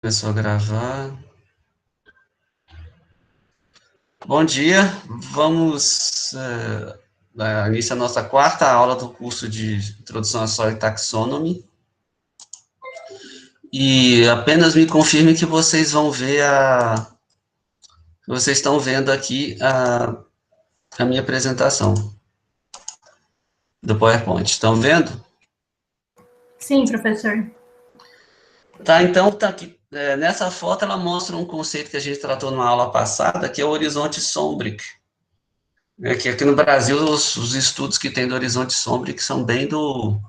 Começou a gravar. Bom dia, vamos iniciar a nossa quarta aula do curso de Introdução à Soil Taxonomy. E apenas me confirme que vocês vão ver vocês estão vendo aqui a minha apresentação do PowerPoint. Estão vendo? Sim, professor. Tá, então tá aqui. Nessa foto ela mostra um conceito que a gente tratou numa aula passada, que é o horizonte Sombric. Que aqui no Brasil, os estudos que tem do horizonte Sombric são bem do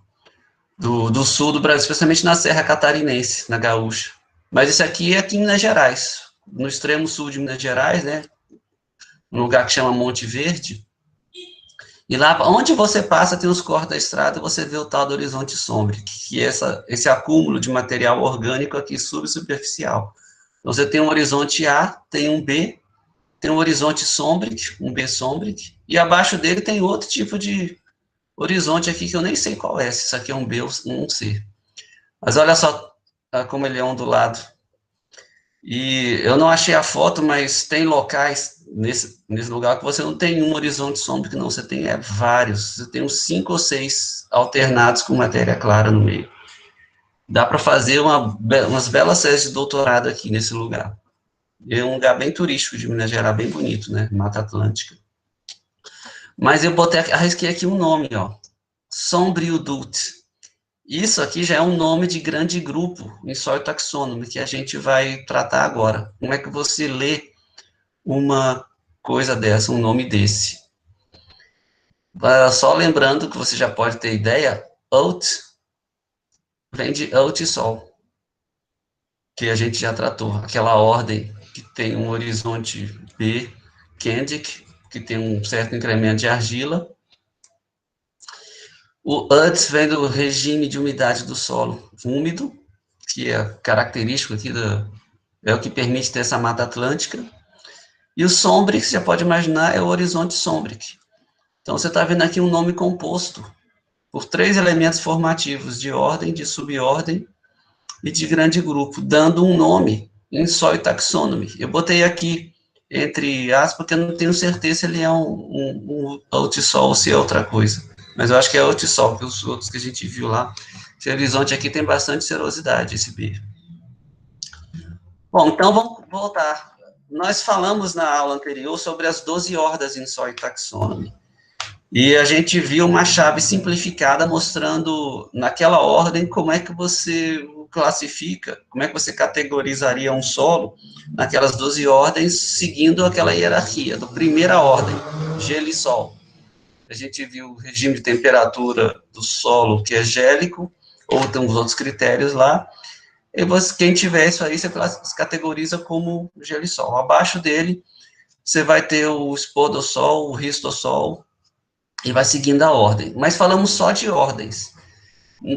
sul do Brasil, especialmente na Serra Catarinense, na Gaúcha. Mas isso aqui é aqui em Minas Gerais, no extremo sul de Minas Gerais, né? Um lugar que chama Monte Verde. E lá, onde você passa, tem os cortes da estrada, você vê o tal do horizonte Sombric, que é esse acúmulo de material orgânico aqui subsuperficial. Então, você tem um horizonte A, tem um B, tem um horizonte Sombric, um B Sombric, e abaixo dele tem outro tipo de horizonte aqui que eu nem sei qual é, se isso aqui é um B ou um C. Mas olha só como ele é ondulado. E eu não achei a foto, mas tem locais nesse lugar que você não tem um horizonte sombrio, que não, você tem vários. Você tem uns 5 ou 6 alternados com matéria clara no meio. Dá para fazer umas belas séries de doutorado aqui nesse lugar. É um lugar bem turístico de Minas Gerais, bem bonito, né? Mata Atlântica. Mas eu arrisquei aqui um nome, ó. Sombrio Dut. Isso aqui já é um nome de grande grupo em Soil Taxonomy, que a gente vai tratar agora. Como é que você lê uma coisa dessa, um nome desse? Só lembrando que você já pode ter ideia, Out vem de Out e Sol, que a gente já tratou. Aquela ordem que tem um horizonte B, Candic, que tem um certo incremento de argila. O UTS vem do regime de umidade do solo úmido, que é característico aqui é o que permite ter essa mata atlântica. E o Sombric, você já pode imaginar, é o horizonte Sombric. Então, você está vendo aqui um nome composto por 3 elementos formativos de ordem, de subordem e de grande grupo, dando um nome em Soil Taxonomy. Eu botei aqui entre aspas, porque eu não tenho certeza se ele é um Outsol ou se é outra coisa. Mas eu acho que é Outsol, porque os outros que a gente viu lá, esse horizonte aqui tem bastante serosidade, esse B. Bom, então vamos voltar. Nós falamos na aula anterior sobre as 12 hordas em Soil Taxonomy. E a gente viu uma chave simplificada mostrando, naquela ordem, como é que você classifica, como é que você categorizaria um solo naquelas 12 ordens, seguindo aquela hierarquia, da primeira ordem, gelo e sol. A gente viu o regime de temperatura do solo, que é gélico, ou tem uns outros critérios lá, e quem tiver isso aí, você categoriza como gelo e sol. Abaixo dele, você vai ter o espodossol, o ristossol, e vai seguindo a ordem. Mas falamos só de ordens.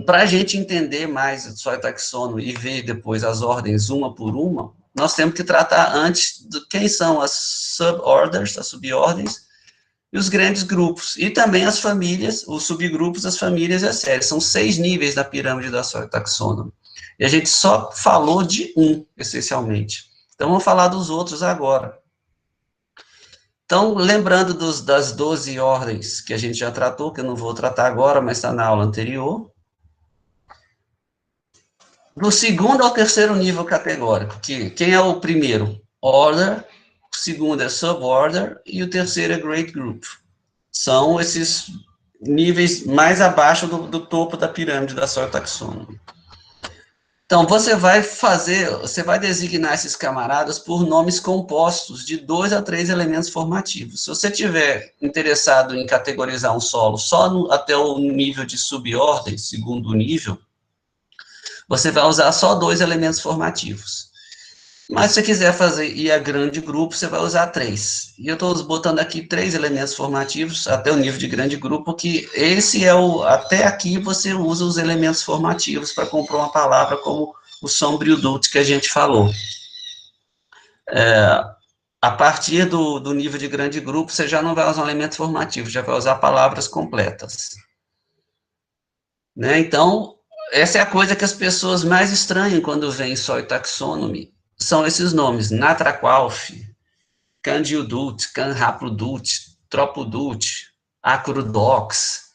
Para a gente entender mais o Soil Taxonomy e ver depois as ordens uma por uma, nós temos que tratar antes de quem são as suborders, as subordens, e os grandes grupos, e também as famílias, os subgrupos, as famílias e as séries. São 6 níveis da pirâmide da Soil Taxonomy. E a gente só falou de um, essencialmente. Então, vamos falar dos outros agora. Então, lembrando das 12 ordens que a gente já tratou, que eu não vou tratar agora, mas está na aula anterior. Do segundo ao terceiro nível categórico, quem é o primeiro? Order, o segundo é suborder, e o terceiro é great group. São esses níveis mais abaixo do topo da pirâmide da Soil Taxonomy. Então, você vai designar esses camaradas por nomes compostos de 2 a 3 elementos formativos. Se você tiver interessado em categorizar um solo só até o nível de subordem, segundo nível, você vai usar só 2 elementos formativos. Mas se você quiser ir a grande grupo, você vai usar 3. E eu estou botando aqui 3 elementos formativos até o nível de grande grupo, que até aqui você usa os elementos formativos para compor uma palavra como o sombrio dut que a gente falou. A partir do nível de grande grupo, você já não vai usar um elemento formativo, já vai usar palavras completas. Né? Então, essa é a coisa que as pessoas mais estranham quando veem Soil Taxonomy, são esses nomes, Natraqualf, Candiodult, Canhaplodult, Tropodult, Acrodox,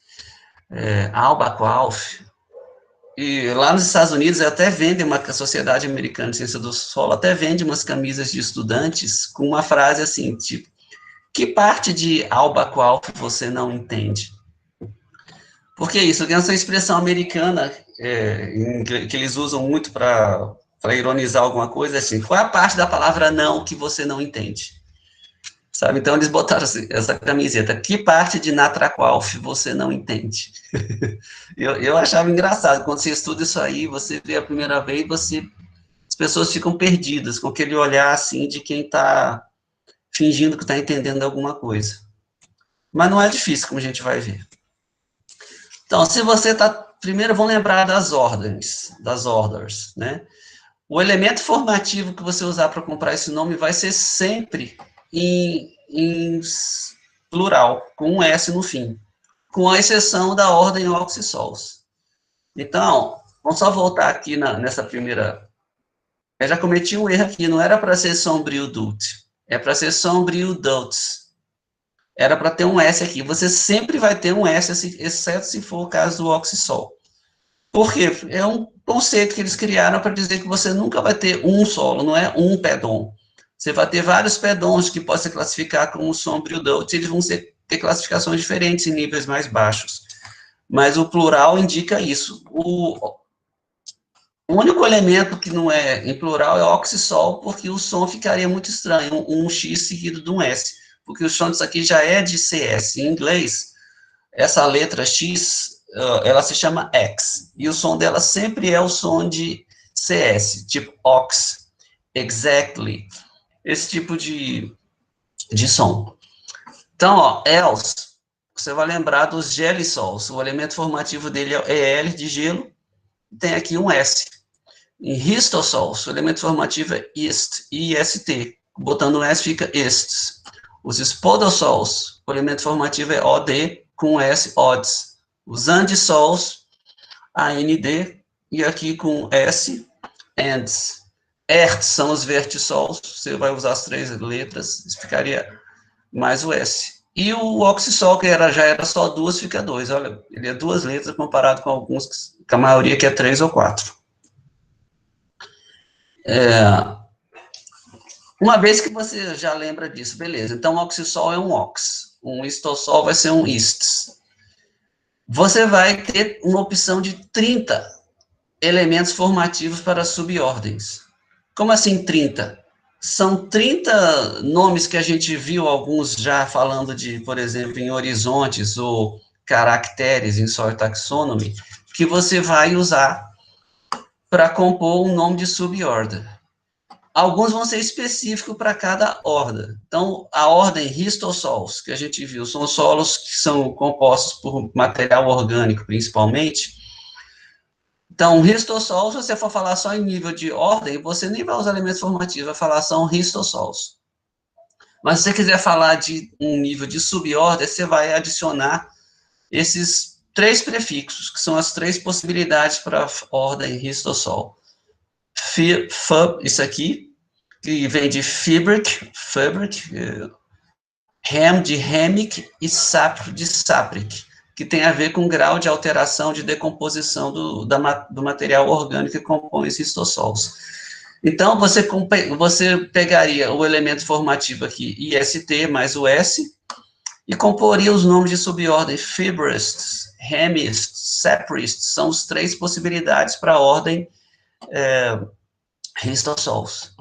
Albaqualf. E lá nos Estados Unidos até vende a Sociedade Americana de Ciência do Solo até vende umas camisas de estudantes com uma frase assim, tipo, que parte de Albaqualf você não entende? Porque isso, essa expressão americana que eles usam muito para ironizar alguma coisa, assim, qual é a parte da palavra não que você não entende? Sabe? Então, eles botaram essa camiseta, que parte de Natraqualf você não entende? eu achava engraçado, quando você estuda isso aí, você vê a primeira vez, as pessoas ficam perdidas, com aquele olhar, assim, de quem está fingindo que está entendendo alguma coisa. Mas não é difícil, como a gente vai ver. Então, se você está... Primeiro, vamos lembrar das ordens, das orders, né? O elemento formativo que você usar para comprar esse nome vai ser sempre em plural, com um S no fim, com a exceção da ordem Oxysols. Então, vamos só voltar aqui nessa primeira... Eu já cometi um erro aqui, não era para ser sombrio dult, é para ser sombrio dults. Era para ter um S aqui. Você sempre vai ter um S, exceto se for o caso do Oxysol. Por quê? É um conceito que eles criaram para dizer que você nunca vai ter um solo, não é um pedon. Você vai ter vários pedons que podem se classificar como sombrio dult, eles vão ter classificações diferentes em níveis mais baixos. Mas o plural indica isso. O único elemento que não é em plural é o oxissol, porque o som ficaria muito estranho, um X seguido de um S, porque o som disso aqui já é de CS. Em inglês, essa letra X, ela se chama X, e o som dela sempre é o som de CS, tipo ox, exactly, esse tipo de som. Então, ó, else, você vai lembrar dos gelisols, o elemento formativo dele é EL de gelo, tem aqui um S. Em histosols, o elemento formativo é ist, IST, botando um S fica ists. Os spodossols, o elemento formativo é OD, com S, odds. Os andisols, AND, e aqui com S, ands. Erts são os vertisols, você vai usar as 3 letras, ficaria mais o S. E o oxissol, que já era só 2, fica 2. Olha, ele é 2 letras comparado com alguns, que a maioria que é 3 ou 4. Uma vez que você já lembra disso, beleza. Então, o oxissol é um ox. Um histossol vai ser um ists. Você vai ter uma opção de 30 elementos formativos para subordens. Como assim 30? São 30 nomes que a gente viu, alguns já falando de, por exemplo, em horizontes ou caracteres em Soil Taxonomy, que você vai usar para compor um nome de suborder. Alguns vão ser específicos para cada horda. Então, a ordem histossols, que a gente viu, são solos que são compostos por material orgânico, principalmente. Então, histossols, se você for falar só em nível de ordem, você nem vai usar elementos formativos, vai falar são histossols. Mas se você quiser falar de um nível de subordem, você vai adicionar esses 3 prefixos, que são as 3 possibilidades para a ordem histossol. Isso aqui, que vem de fabric, hem de hemic e sapro de sapric, que tem a ver com grau de alteração de decomposição do material orgânico que compõe os histossols. Então, você pegaria o elemento formativo aqui, IST mais o S, e comporia os nomes de subordem fibrists, hemists, saprists, são as 3 possibilidades para a ordem histossols.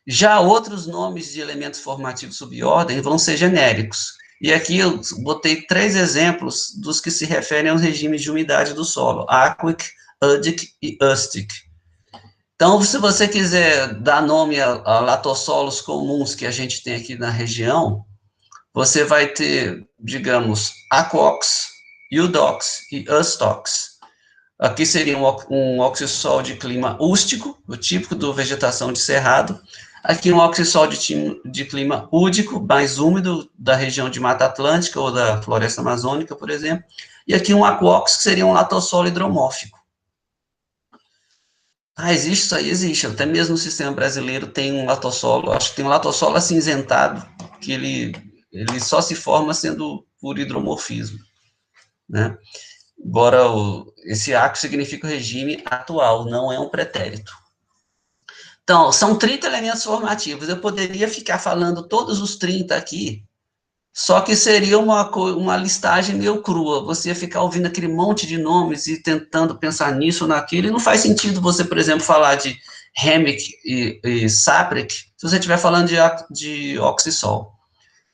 Já outros nomes de elementos formativos subordem vão ser genéricos. E aqui eu botei 3 exemplos dos que se referem aos regimes de umidade do solo: aquic, udic e ustic. Então, se você quiser dar nome a latossolos comuns que a gente tem aqui na região, você vai ter, digamos, aquox, eudox e ustox. Aqui seria um oxissol de clima ústico, o típico do vegetação de cerrado. Aqui um oxissol de clima údico, mais úmido, da região de Mata Atlântica ou da floresta amazônica, por exemplo. E aqui um aquox, que seria um latossolo hidromórfico. Existe isso aí, existe. Até mesmo no sistema brasileiro tem um latossolo, acho que tem um latossolo acinzentado, que ele só se forma sendo por hidromorfismo, né? Embora esse ACO significa o regime atual, não é um pretérito. Então, são 30 elementos formativos. Eu poderia ficar falando todos os 30 aqui, só que seria uma listagem meio crua. Você ia ficar ouvindo aquele monte de nomes e tentando pensar nisso ou naquilo, e não faz sentido você, por exemplo, falar de Hemmick e Saprec se você estiver falando de oxissol.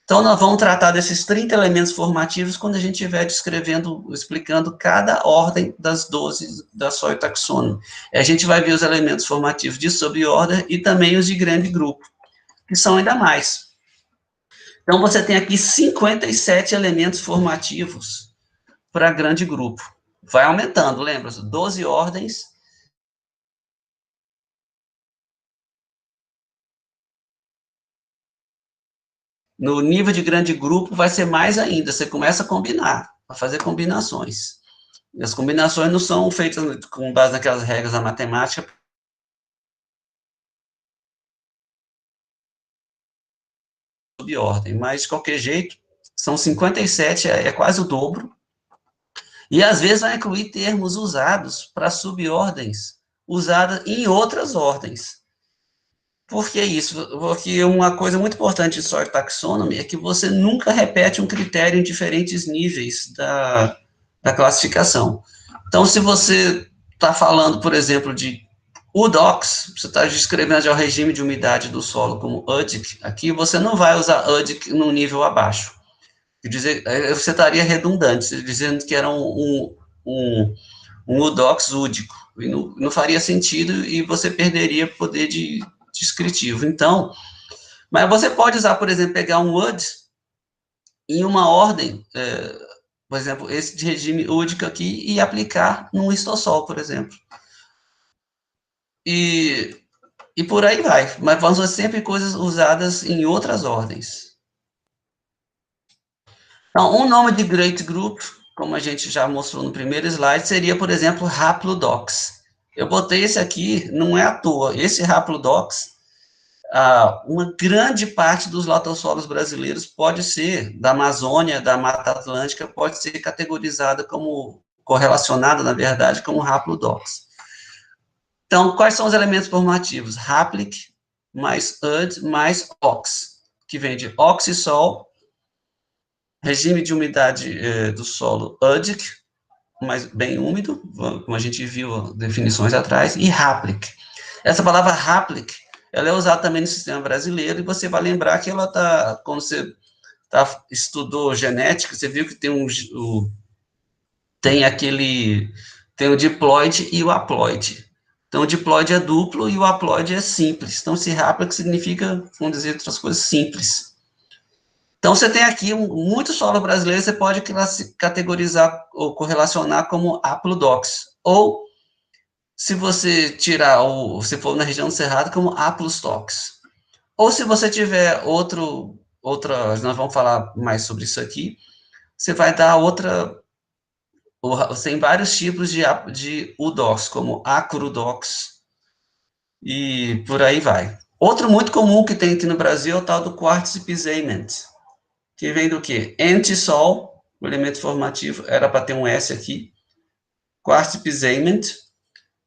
Então, nós vamos tratar desses 30 elementos formativos quando a gente estiver descrevendo, explicando cada ordem das 12 da Sóio Taxônomo. A gente vai ver os elementos formativos de subordem e também os de grande grupo, que são ainda mais. Então, você tem aqui 57 elementos formativos para grande grupo. Vai aumentando, lembra? 12 ordens. No nível de grande grupo, vai ser mais ainda. Você começa a combinar, a fazer combinações. E as combinações não são feitas com base naquelas regras da matemática. Subordem, mas de qualquer jeito, são 57, é quase o dobro. E às vezes vai incluir termos usados para subordens, usadas em outras ordens. Por que isso? Porque uma coisa muito importante de Sort Taxonomy é que você nunca repete um critério em diferentes níveis da classificação. Então, se você está falando, por exemplo, de UDOX, você está descrevendo já o regime de umidade do solo como UDIC, aqui você não vai usar UDIC no nível abaixo. Você estaria redundante, dizendo que era um UDOX údico, e não faria sentido e você perderia poder descritivo. Então, mas você pode usar, por exemplo, pegar um UD em uma ordem, por exemplo, esse de regime údico aqui, e aplicar num histossol, por exemplo. E por aí vai, mas vão ser sempre coisas usadas em outras ordens. Então, um nome de Great Group, como a gente já mostrou no primeiro slide, seria, por exemplo, Haplodox. Eu botei esse aqui, não é à toa. Esse Haplodox, uma grande parte dos latossolos brasileiros pode ser, da Amazônia, da Mata Atlântica, pode ser categorizada como, correlacionada, na verdade, como Haplodox. Então, quais são os elementos formativos? Haplic, mais UD, mais OX, que vem de oxissol, regime de umidade do solo UDIC, mas bem úmido, como a gente viu definições atrás, e Haplic. Essa palavra Haplic, ela é usada também no sistema brasileiro, e você vai lembrar que ela está, quando você estudou genética, você viu que tem o diploide e o haploide. Então, o diploide é duplo e o haploide é simples. Então, esse Haplic significa, vamos dizer outras coisas, simples. Então, você tem aqui muito solo brasileiro, você pode categorizar ou correlacionar como Haplodox. Ou, se você se for na região do Cerrado, como Haplostox. Ou se você tiver nós vamos falar mais sobre isso aqui, você vai dar você tem vários tipos de UDOX, como Acrudox, e por aí vai. Outro muito comum que tem aqui no Brasil é o tal do Quartz Pisament, que vem do quê? Antisol, o elemento formativo, era para ter um S aqui, Quartz Pisament.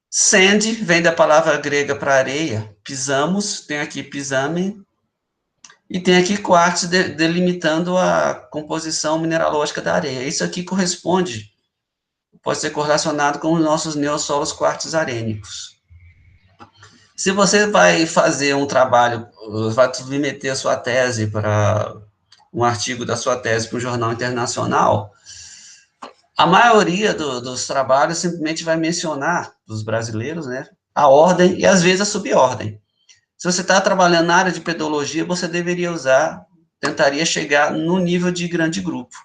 Sand vem da palavra grega para areia, pisamos, tem aqui pisame, e tem aqui quartz delimitando a composição mineralógica da areia. Isso aqui pode ser correlacionado com os nossos neossolos quartzarênicos. Se você vai fazer um trabalho, vai submeter a sua tese para um artigo da sua tese para um jornal internacional, a maioria dos trabalhos simplesmente vai mencionar, dos brasileiros, né, a ordem e às vezes a subordem. Se você está trabalhando na área de pedologia, você tentaria chegar no nível de grande grupo.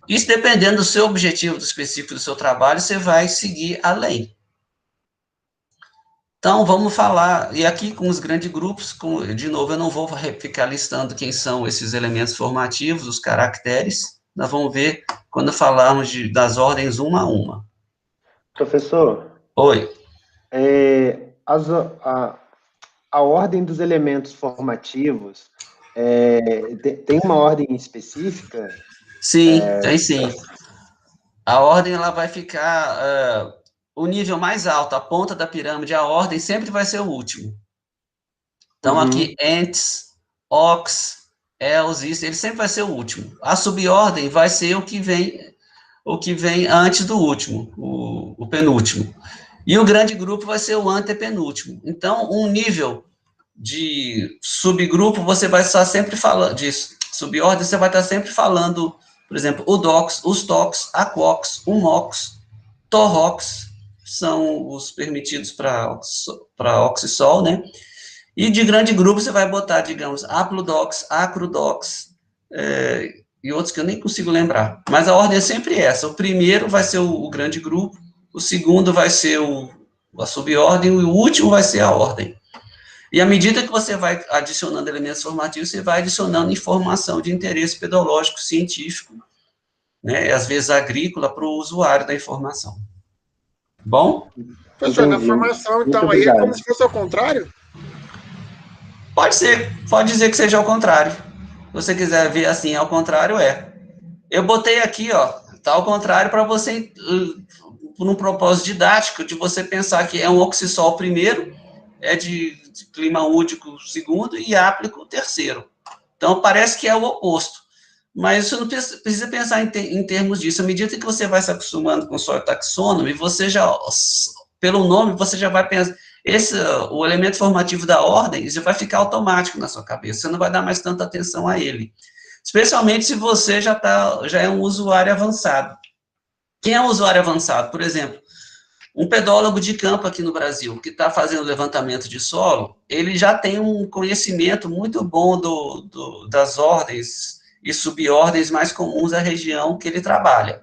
Isso dependendo do seu objetivo específico do seu trabalho, você vai seguir além. Então, vamos falar, e aqui com os grandes grupos, de novo, eu não vou ficar listando quem são esses elementos formativos, os caracteres, nós vamos ver quando falarmos das ordens uma a uma. Professor? Oi. A ordem dos elementos formativos tem uma ordem específica? Sim, tem sim. A ordem ela vai ficar o nível mais alto, a ponta da pirâmide, a ordem sempre vai ser o último. Então, aqui, ants, ox, els, isso, ele sempre vai ser o último. A subordem vai ser o que vem antes do último, o penúltimo. E o grande grupo vai ser o antepenúltimo. Então, um nível de subgrupo, você vai estar sempre falando disso. Subordem, você vai estar sempre falando, por exemplo, o dox, os tox, a quox, o mox, torrox, são os permitidos para oxissol, né? E de grande grupo você vai botar, digamos, aplodox, acrodox, e outros que eu nem consigo lembrar. Mas a ordem é sempre essa. O primeiro vai ser o grande grupo, o segundo vai ser a subordem, e o último vai ser a ordem. E à medida que você vai adicionando elementos formativos, você vai adicionando informação de interesse pedológico, científico, né, às vezes agrícola, para o usuário da informação. Bom? Professor, na formação, então, aí é como se fosse ao contrário? Pode ser, pode dizer que seja ao contrário. Se você quiser ver assim, ao contrário, Eu botei aqui, ó, tá ao contrário para você, por um propósito didático, de você pensar que é um oxissol primeiro, é de clima údico segundo e áplico terceiro. Então, parece que é o oposto. Mas você não precisa pensar em termos disso. À medida que você vai se acostumando com o soil taxonomy, você já, pelo nome, você já vai pensar... o elemento formativo da ordem já vai ficar automático na sua cabeça, você não vai dar mais tanta atenção a ele. Especialmente se você já é um usuário avançado. Quem é um usuário avançado? Por exemplo, um pedólogo de campo aqui no Brasil, que está fazendo levantamento de solo, ele já tem um conhecimento muito bom das ordens e subordens mais comuns da região que ele trabalha.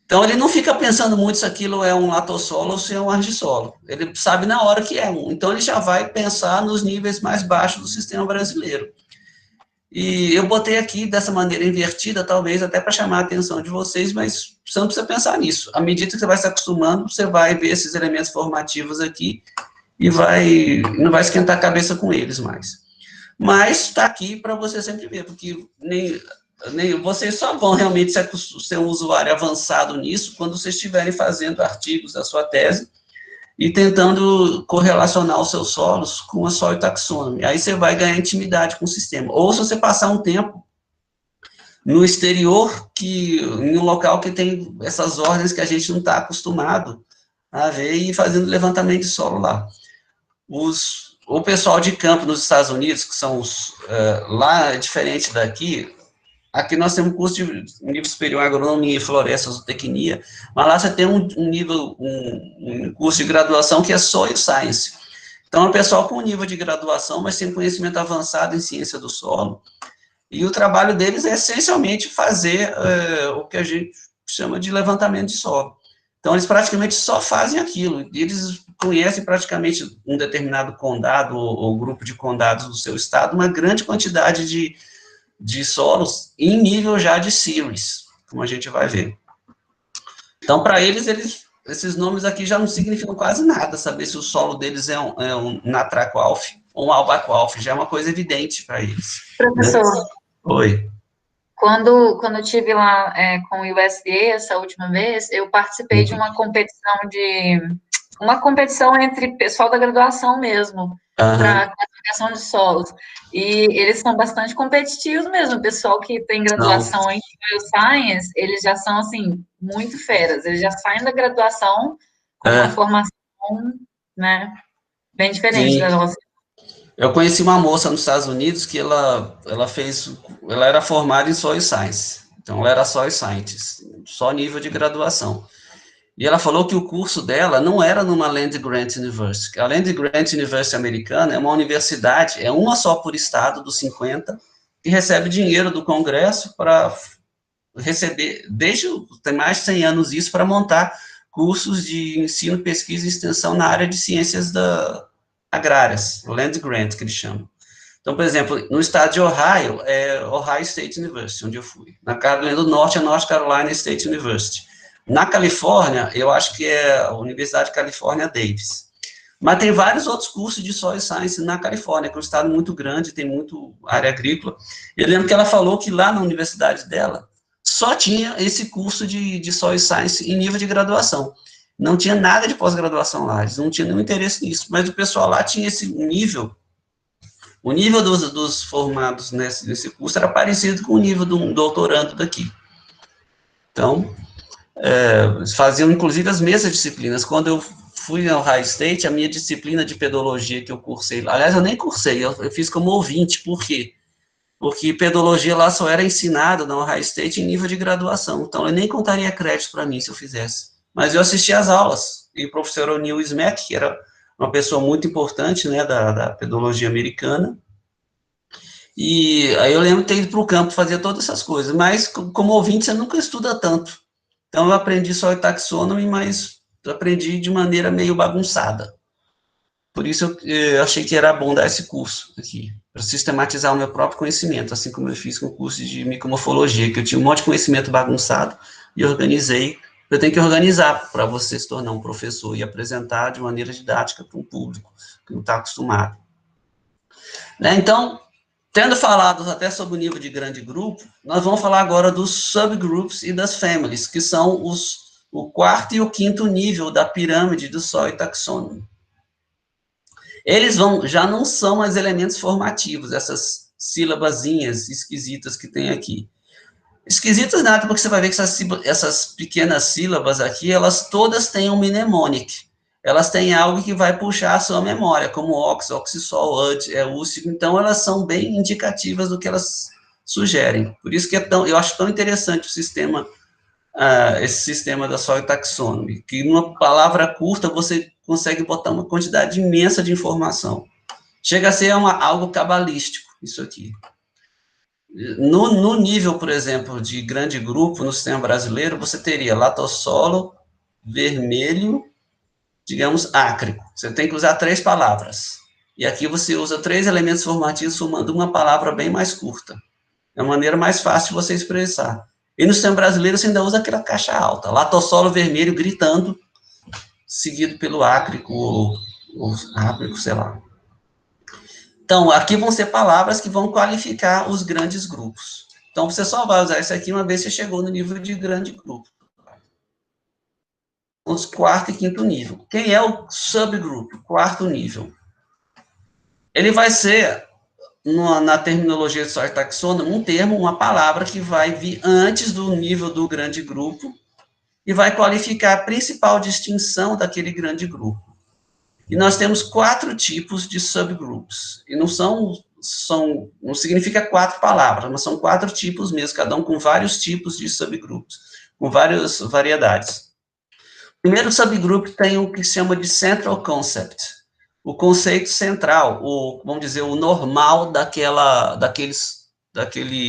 Então, ele não fica pensando muito se aquilo é um latossolo ou se é um argissolo. Ele sabe na hora que é um. Então, ele já vai pensar nos níveis mais baixos do sistema brasileiro. E eu botei aqui dessa maneira invertida, talvez até para chamar a atenção de vocês, mas você não precisa pensar nisso. À medida que você vai se acostumando, você vai ver esses elementos formativos aqui e não vai esquentar a cabeça com eles mais. Mas está aqui para você sempre ver, porque vocês só vão realmente ser um usuário avançado nisso quando vocês estiverem fazendo artigos da sua tese e tentando correlacionar os seus solos com a soil taxonomy. Aí você vai ganhar intimidade com o sistema. Ou se você passar um tempo no exterior, em um local que tem essas ordens que a gente não está acostumado a ver e fazendo levantamento de solo lá. O pessoal de campo nos Estados Unidos, que são lá é diferente daqui. Aqui nós temos um curso de nível superior em agronomia, floresta, zootecnia, mas lá você tem um curso de graduação que é Soil Science. Então, é um pessoal com nível de graduação, mas tem conhecimento avançado em ciência do solo, e o trabalho deles é essencialmente fazer o que a gente chama de levantamento de solo. Então, eles praticamente só fazem aquilo, e eles conhecem praticamente um determinado condado ou grupo de condados do seu estado, uma grande quantidade de solos em nível já de series, como a gente vai ver. Então, para eles, esses nomes aqui já não significam quase nada, saber se o solo deles é um Natraqualf ou um Albaqualf, já é uma coisa evidente para eles. Professor. Né? Oi. Quando eu estive lá com o USDA, essa última vez, eu participei de uma competição entre pessoal da graduação mesmo, para classificação de solos. E eles são bastante competitivos mesmo. O pessoal que tem graduação em Science, eles já são, assim, muito feras. Eles já saem da graduação com uma formação, né, bem diferente da nossa. Eu conheci uma moça nos Estados Unidos que ela era formada em Soil Science. Então, ela era Soil Scientist, só nível de graduação. E ela falou que o curso dela não era numa Land Grant University. A Land Grant University americana é uma universidade, é uma só por estado, dos 50, que recebe dinheiro do Congresso para receber, tem mais de 100 anos isso, para montar cursos de ensino, pesquisa e extensão na área de ciências agrárias, Land Grant, que eles chamam. Então, por exemplo, no estado de Ohio, é Ohio State University, onde eu fui. Na Carolina do Norte, é North Carolina State University. Na Califórnia, eu acho que é a Universidade de Califórnia, Davis. Mas tem vários outros cursos de Soil Science na Califórnia, que é um estado muito grande, tem muito área agrícola. Eu lembro que ela falou que lá na universidade dela, só tinha esse curso de Soil Science em nível de graduação. Não tinha nada de pós-graduação lá, eles não tinham nenhum interesse nisso, mas o pessoal lá tinha esse nível. O nível dos formados nesse curso era parecido com o nível de um doutorando daqui. Então, faziam inclusive as mesmas disciplinas. Quando eu fui ao Ohio State, a minha disciplina de pedologia que eu cursei, aliás, eu nem cursei, eu fiz como ouvinte, por quê? Porque pedologia lá só era ensinada na Ohio State em nível de graduação, então eu nem contaria crédito para mim se eu fizesse. Mas eu assisti às aulas, e o professor O'Neill Smack, que era uma pessoa muito importante, né, da pedologia americana, e aí eu lembro de ter ido para o campo fazer todas essas coisas, mas como ouvinte você nunca estuda tanto. Então eu aprendi só o taxonomy, mas aprendi de maneira meio bagunçada. Por isso eu achei que era bom dar esse curso aqui, para sistematizar o meu próprio conhecimento, assim como eu fiz com o curso de micomorfologia, que eu tinha um monte de conhecimento bagunçado e organizei. Eu tenho que organizar para você se tornar um professor e apresentar de maneira didática para um público que não está acostumado. Né? Então, tendo falado até sobre o nível de grande grupo, nós vamos falar agora dos subgroups e das families, que são o quarto e o quinto nível da pirâmide do Soil Taxonomy. Eles já não são mais elementos formativos, essas sílabazinhas esquisitas que tem aqui. Esquisitas nada, porque você vai ver que essas pequenas sílabas aqui, elas todas têm um mnemonic. Elas têm algo que vai puxar a sua memória, como ox, oxisol, ud, úcido, então elas são bem indicativas do que elas sugerem. Por isso que eu acho tão interessante o sistema, esse sistema da Soil Taxonomy, que numa palavra curta você consegue botar uma quantidade imensa de informação. Chega a ser algo cabalístico, isso aqui. No nível, por exemplo, de grande grupo, no sistema brasileiro, você teria latossolo, vermelho, digamos, ácrico. Você tem que usar 3 palavras. E aqui você usa 3 elementos formativos formando uma palavra bem mais curta. É a maneira mais fácil de você expressar. E no sistema brasileiro você ainda usa aquela caixa alta. Latossolo vermelho gritando, seguido pelo ácrico, ou áprico, sei lá. Então, aqui vão ser palavras que vão qualificar os grandes grupos. Então, você só vai usar isso aqui uma vez que você chegou no nível de grande grupo. Os quarto e quinto nível. Quem é o subgroup, quarto nível? Ele vai ser, na terminologia de Soil Taxonomy, um termo, uma palavra que vai vir antes do nível do grande grupo e vai qualificar a principal distinção daquele grande grupo. E nós temos 4 tipos de subgroups. E não não significa 4 palavras, mas são 4 tipos mesmo, cada um com vários tipos de subgroups, com várias variedades. O primeiro subgrupo tem o que se chama de central concept, o conceito central, vamos dizer, o normal daquele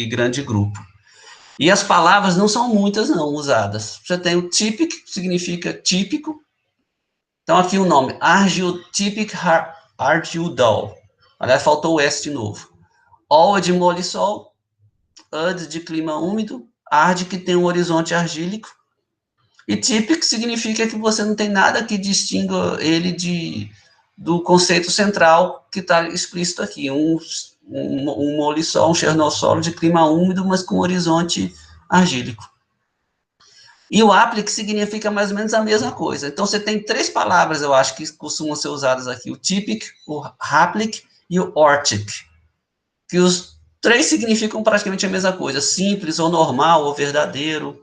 grande grupo. E as palavras não são muitas, não, usadas. Você tem o typic, que significa típico. Então, aqui o nome, Argiotypic Argildol. Aliás, faltou o S de novo. Ol de molissol, Ud de clima úmido, Ard que tem um horizonte argílico, e Typic significa que você não tem nada que distinga ele do conceito central que está explícito aqui, um molissol, um chernossolo de clima úmido, mas com horizonte argílico. E o applic significa mais ou menos a mesma coisa. Então, você tem 3 palavras, eu acho, que costumam ser usadas aqui. O typic, o haplic e o ortic. Que os 3 significam praticamente a mesma coisa. Simples, ou normal, ou verdadeiro.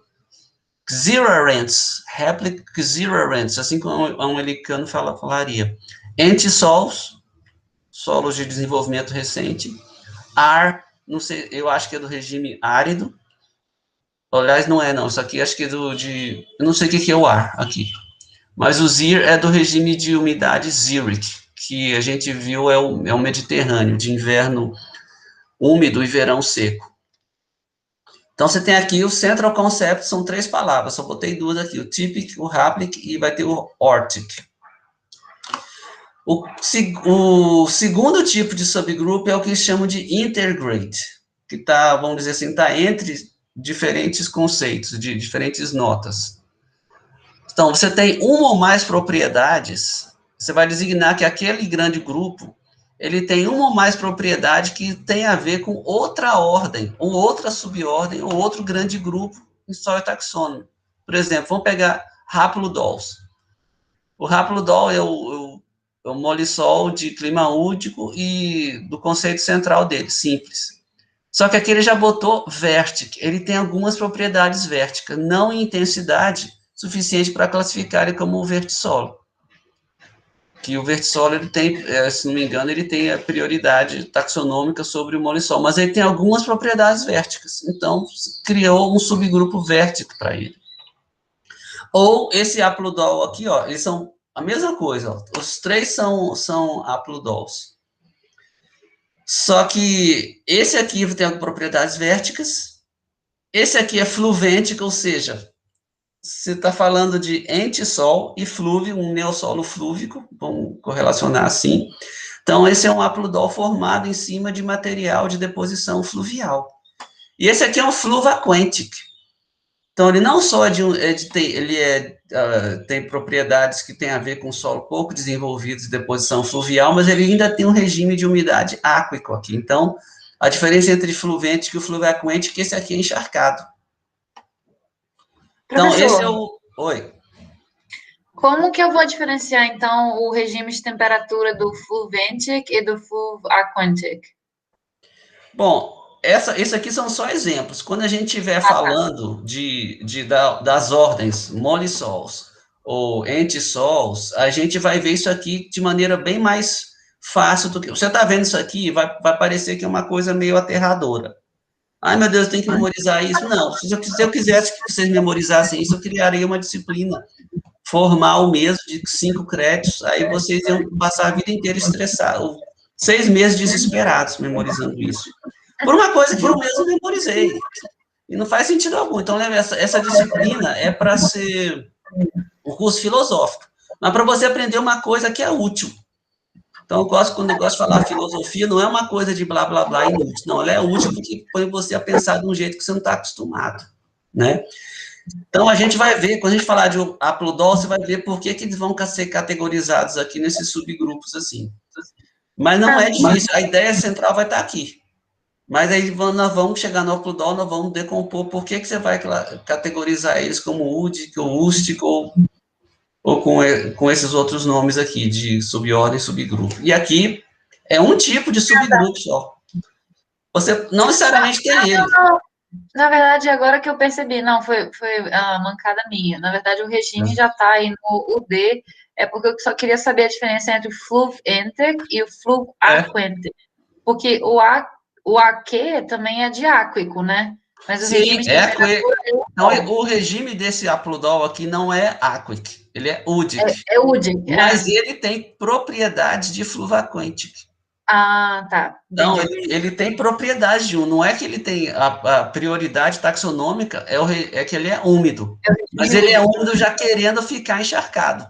Xerarents, haplic, xerarents, assim como um americano falaria. Antisols, solos de desenvolvimento recente. Ar, não sei, eu acho que é do regime árido. Aliás, não é, não. Isso aqui acho que é eu não sei o que é o ar aqui. Mas o ZIR é do regime de umidade Ziric, que a gente viu é o Mediterrâneo, de inverno úmido e verão seco. Então, você tem aqui o central concept, são 3 palavras, só botei 2 aqui, o typic, o haplic e vai ter o ortic. O segundo tipo de subgroup é o que eles chamam de intergrade, que está, vamos dizer assim, está entre diferentes conceitos, de diferentes notas. Então, você tem uma ou mais propriedades, você vai designar que aquele grande grupo, ele tem uma ou mais propriedade que tem a ver com outra ordem, ou outra subordem, ou outro grande grupo em história taxônoma. Por exemplo, vamos pegar haplodols. O haplodol é o molissol de clima údico e do conceito central dele, simples. Só que aqui ele já botou vértic, ele tem algumas propriedades vérticas, não em intensidade suficiente para classificar ele como vertissolo. Que o vertissolo, ele tem, se não me engano, ele tem a prioridade taxonômica sobre o molissol, mas ele tem algumas propriedades vérticas, então criou um subgrupo vértico para ele. Ou esse haplodol aqui, ó, eles são a mesma coisa, ó, os três são haplodols. Só que esse aqui tem propriedades vérticas, esse aqui é fluvêntico, ou seja, você está falando de entissol e flúvio, um neossolo flúvico, vamos correlacionar assim. Então, esse é um haplodol formado em cima de material de deposição fluvial. E esse aqui é um fluvaquentic. Então, ele não só tem propriedades que têm a ver com solo pouco desenvolvidos de deposição fluvial, mas ele ainda tem um regime de umidade áquico aqui. Então, a diferença entre fluventic e o fluvaquentic é que esse aqui é encharcado. Então, Professor, esse é o... Oi. Como que eu vou diferenciar, então, o regime de temperatura do fluventic e do fluvaquentic? Bom, esses aqui são só exemplos. Quando a gente estiver falando das ordens molissols ou entissols, a gente vai ver isso aqui de maneira bem mais fácil do que... Você está vendo isso aqui, vai parecer que é uma coisa meio aterradora. Ai, meu Deus, tem que memorizar isso. Não, se eu quisesse que vocês memorizassem isso, eu criaria uma disciplina formal mesmo, de 5 créditos, aí vocês iam passar a vida inteira estressados, 6 meses desesperados memorizando isso. Por uma coisa que eu mesmo memorizei. E não faz sentido algum. Então, lembra, essa disciplina é para ser um curso filosófico. Mas para você aprender uma coisa que é útil. Então, quando eu gosto de falar filosofia, não é uma coisa de blá, blá, blá inútil. Não, ela é útil porque põe você a pensar de um jeito que você não está acostumado, né? Então, a gente vai ver, quando a gente falar de haplodol, você vai ver por que eles vão ser categorizados aqui nesses subgrupos assim. Mas não é difícil, a ideia central vai estar aqui. Mas aí nós vamos chegar no haplodol, nós vamos decompor por que você vai categorizar eles como údico, ou ústico, ou com esses outros nomes aqui, de subordem e subgrupo. E aqui é um tipo de subgrupo só. Você não necessariamente tem ele. Na verdade, agora que eu percebi, não, foi a mancada minha. Na verdade, o regime já está aí no UD, é porque eu só queria saber a diferença entre o fluventic e o fluvaquentic. Porque o aquê também é diáquico, né? Mas o regime de temperatura... Não, o regime desse haplodol aqui não é aquic, ele é údic. É údic. Mas ele tem propriedades de fluvaquentic. Ah, tá. Então, ele tem propriedade de não é que ele tem a prioridade taxonômica, é que ele é úmido. Mas ele é úmido já querendo ficar encharcado.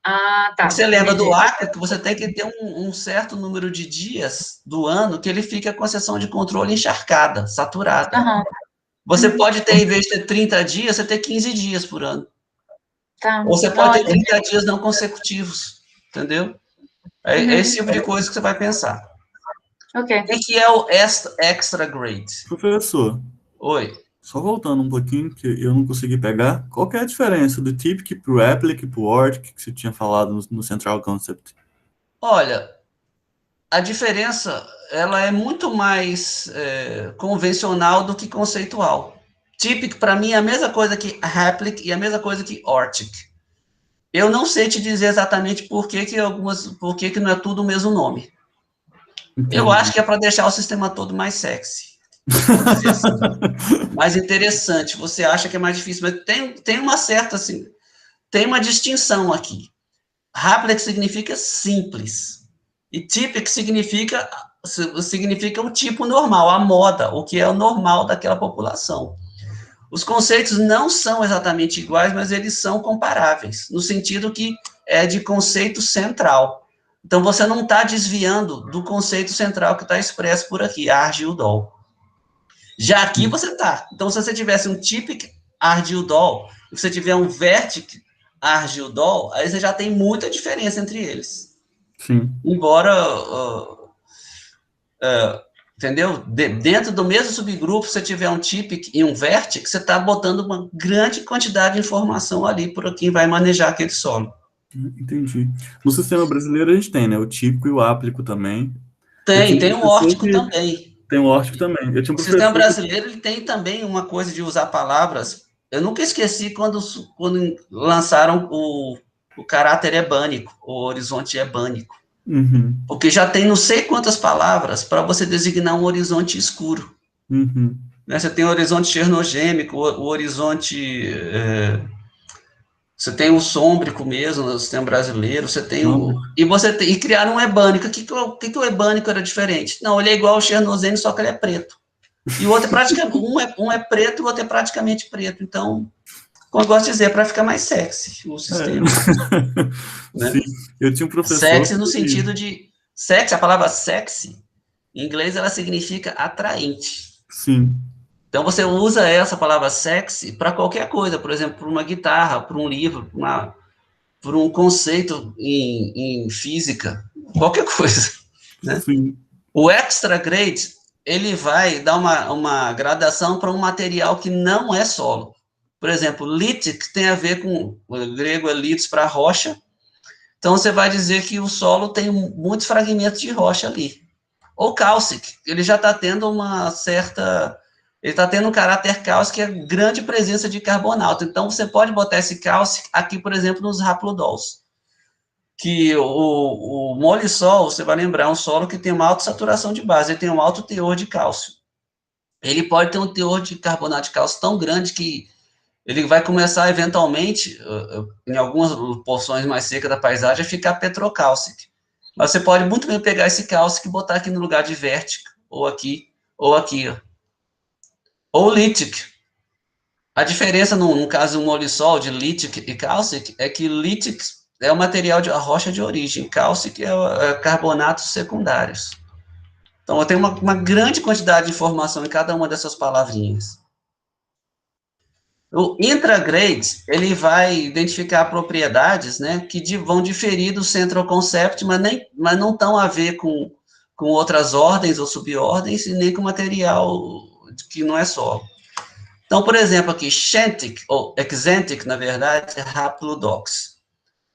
Ah, tá. Você lembra do áquico, você tem que ter um certo número de dias do ano que ele fica com a seção de controle encharcada, saturada. Uhum. Você pode ter, em vez de ter 30 dias, você ter 15 dias por ano. Tá. Ou você pode ter 30 dias não consecutivos, entendeu? É esse tipo de coisa que você vai pensar. Ok. O que é o extra grade? Professor. Oi. Só voltando um pouquinho, que eu não consegui pegar, qual que é a diferença do typic pro replic pro ordic que você tinha falado no Central Concept? Olha, a diferença, ela é muito mais convencional do que conceitual. Typic, para mim, é a mesma coisa que replic e a mesma coisa que ordic. Eu não sei te dizer exatamente por que não é tudo o mesmo nome. Entendi. Eu acho que é para deixar o sistema todo mais sexy. Assim, mais interessante. Você acha que é mais difícil, mas tem uma certa, assim, tem uma distinção aqui. Replic significa simples. E typic significa o tipo normal, a moda, o que é o normal daquela população. Os conceitos não são exatamente iguais, mas eles são comparáveis, no sentido que é de conceito central. Então, você não está desviando do conceito central que está expresso por aqui, Ardil-Dol. Já aqui você está. Então, se você tivesse um typic Ardil-Dol, se você tiver um vertic Argildol, aí você já tem muita diferença entre eles. Sim. Embora, entendeu? Dentro do mesmo subgrupo, se você tiver um Typic e um Vertic, você está botando uma grande quantidade de informação ali por quem vai manejar aquele solo. Entendi. No sistema brasileiro a gente tem, né? O típico e o áplico também. Tem um órtico também. Tem um órtico também. Eu tinha um o sistema brasileiro ele tem também uma coisa de usar palavras. Eu nunca esqueci quando lançaram o caráter ebânico, o horizonte ebânico. Uhum. Porque já tem não sei quantas palavras para você designar um horizonte escuro. Uhum. Né? Você tem o horizonte chernogêmico, o horizonte... você tem o sômbrico mesmo no sistema brasileiro, você tem e criaram um ebânico. O que o ebânico era diferente? Não, ele é igual ao chernozêmico, só que ele é preto. E o outro é praticamente, um é preto, o outro é praticamente preto. Então, como eu gosto de dizer, para ficar mais sexy o sistema. Né? Sim, eu tinha um professor... Sexy no sentido de... Sexy, a palavra sexy, em inglês, ela significa atraente. Sim. Então, você usa essa palavra sexy para qualquer coisa, por exemplo, para uma guitarra, para um livro, para um conceito em física, qualquer coisa. Né? Sim. O extra grade, ele vai dar uma gradação para um material que não é solo. Por exemplo, lític tem a ver com, o grego é litos para rocha, então você vai dizer que o solo tem muitos fragmentos de rocha ali. Ou cálcico, ele já está tendo uma certa... Ele está tendo um caráter cálcico, que é grande presença de carbonato. Então, você pode botar esse cálcico aqui, por exemplo, nos haplodols. Que o molisol, você vai lembrar, é um solo que tem uma alta saturação de base, ele tem um alto teor de cálcio. Ele pode ter um teor de carbonato de cálcio tão grande que ele vai começar, eventualmente, em algumas porções mais secas da paisagem, a ficar petrocálcico. Mas você pode muito bem pegar esse cálcico e botar aqui no lugar de vértico, ou aqui, ó. Ou lític. A diferença, no caso do molisol, de lític e cálcico, é que lític é o material de a rocha de origem, cálcico é carbonatos secundários. Então, eu tenho uma grande quantidade de informação em cada uma dessas palavrinhas. O intragrade, ele vai identificar propriedades, né, que vão diferir do central concept, mas não estão a ver com outras ordens ou subordens, e nem com material que não é solo. Então, por exemplo, aqui, xantic, ou exantic, na verdade, é haplodox.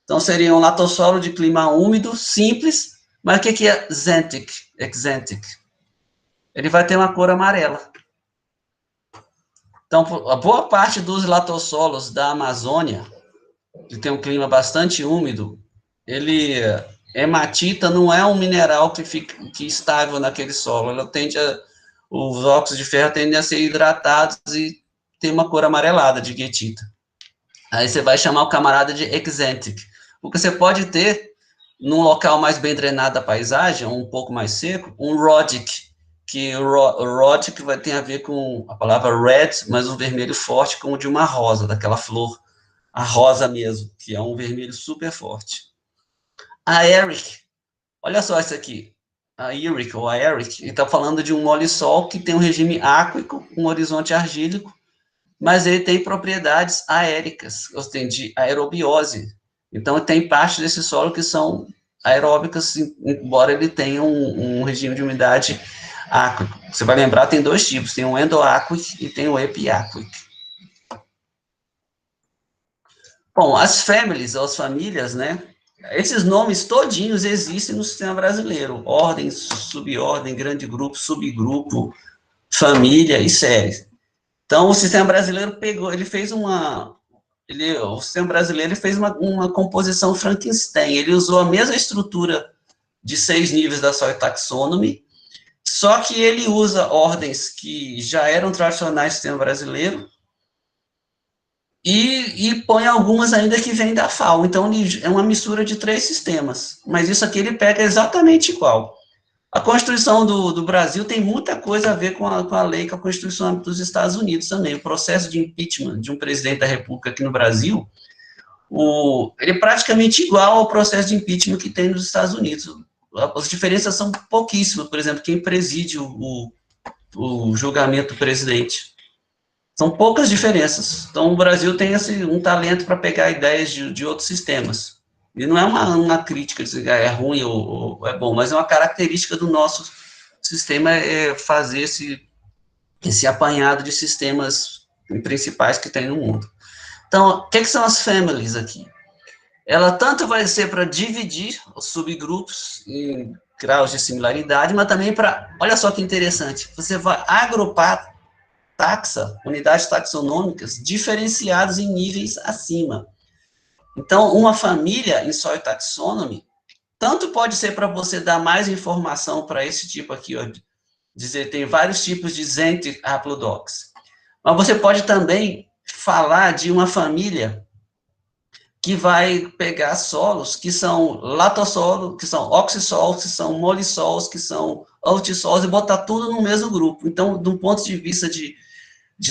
Então, seria um latossolo de clima úmido, simples, mas o que é xantic, exantic? Ele vai ter uma cor amarela. Então, a boa parte dos latossolos da Amazônia, que tem um clima bastante úmido, hematita não é um mineral que estável naquele solo, os óxidos de ferro tendem a ser hidratados e tem uma cor amarelada de guetita. Aí você vai chamar o camarada de exantic, porque você pode ter, num local mais bem drenado da paisagem, um pouco mais seco, um rhodic, que o rhodic ter a ver com a palavra red, mas um vermelho forte, como de uma rosa, daquela flor, a rosa mesmo, que é um vermelho super forte. A Eric, olha só isso aqui, a Eric, ou a Eric, ele está falando de um molisol que tem um regime áquico, um horizonte argílico, mas ele tem propriedades aéricas, ou tem de aerobiose. Então, tem parte desse solo que são aeróbicas, embora ele tenha um regime de umidade áquico. Você vai lembrar, tem dois tipos, tem o endoáquico e tem o epiáquico. Bom, as families, ou as famílias, né? Esses nomes todinhos existem no sistema brasileiro. Ordem, subordem, grande grupo, subgrupo, família e série. Então, o sistema brasileiro o sistema brasileiro fez uma composição Frankenstein. Ele usou a mesma estrutura de 6 níveis da Soil Taxonomy, só que ele usa ordens que já eram tradicionais do sistema brasileiro e põe algumas ainda que vêm da FAO. Então, é uma mistura de 3 sistemas. Mas isso aqui ele pega exatamente igual. A Constituição do Brasil tem muita coisa a ver com a lei, com a Constituição dos Estados Unidos também. O processo de impeachment de um presidente da República aqui no Brasil, ele é praticamente igual ao processo de impeachment que tem nos Estados Unidos. As diferenças são pouquíssimas. Por exemplo, quem preside o julgamento do presidente. São poucas diferenças. Então, o Brasil tem um talento para pegar ideias de outros sistemas. E não é uma crítica de dizer é ruim ou é bom, mas é uma característica do nosso sistema fazer esse apanhado de sistemas principais que tem no mundo. Então, o que são as families aqui? Ela tanto vai ser para dividir os subgrupos em graus de similaridade, mas também para, olha só que interessante, você vai agrupar unidades taxonômicas diferenciadas em níveis acima. Então, uma família em Soil Taxonomy, tanto pode ser para você dar mais informação para esse tipo aqui, ó, dizer, tem vários tipos de Xanthic Haplodox, mas você pode também falar de uma família que vai pegar solos que são latossolos, que são oxissols, que são molissols, que são altissols, e botar tudo no mesmo grupo. Então, de um ponto de vista de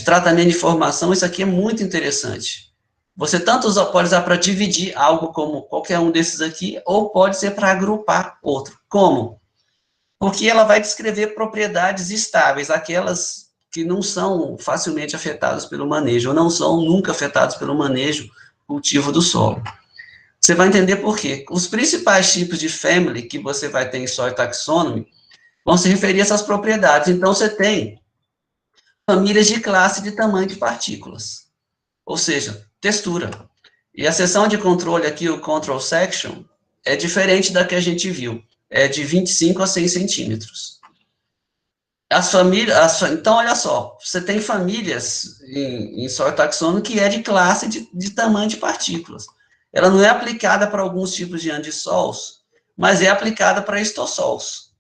tratamento de informação, isso aqui é muito interessante. Você tanto pode usar para dividir algo como qualquer um desses aqui, ou pode ser para agrupar outro. Como? Porque ela vai descrever propriedades estáveis, aquelas que não são facilmente afetadas pelo manejo, ou não são nunca afetadas pelo manejo, cultivo do solo. Você vai entender por quê. Os principais tipos de family que você vai ter em Soil Taxonomy vão se referir a essas propriedades. Então, você tem famílias de classe de tamanho de partículas, ou seja, textura. E a seção de controle aqui, o control section, é diferente da que a gente viu, é de 25 a 100 centímetros. Então, olha só, você tem famílias em Soil Taxonomy que é de classe de tamanho de partículas. Ela não é aplicada para alguns tipos de andissols, mas é aplicada para histossols.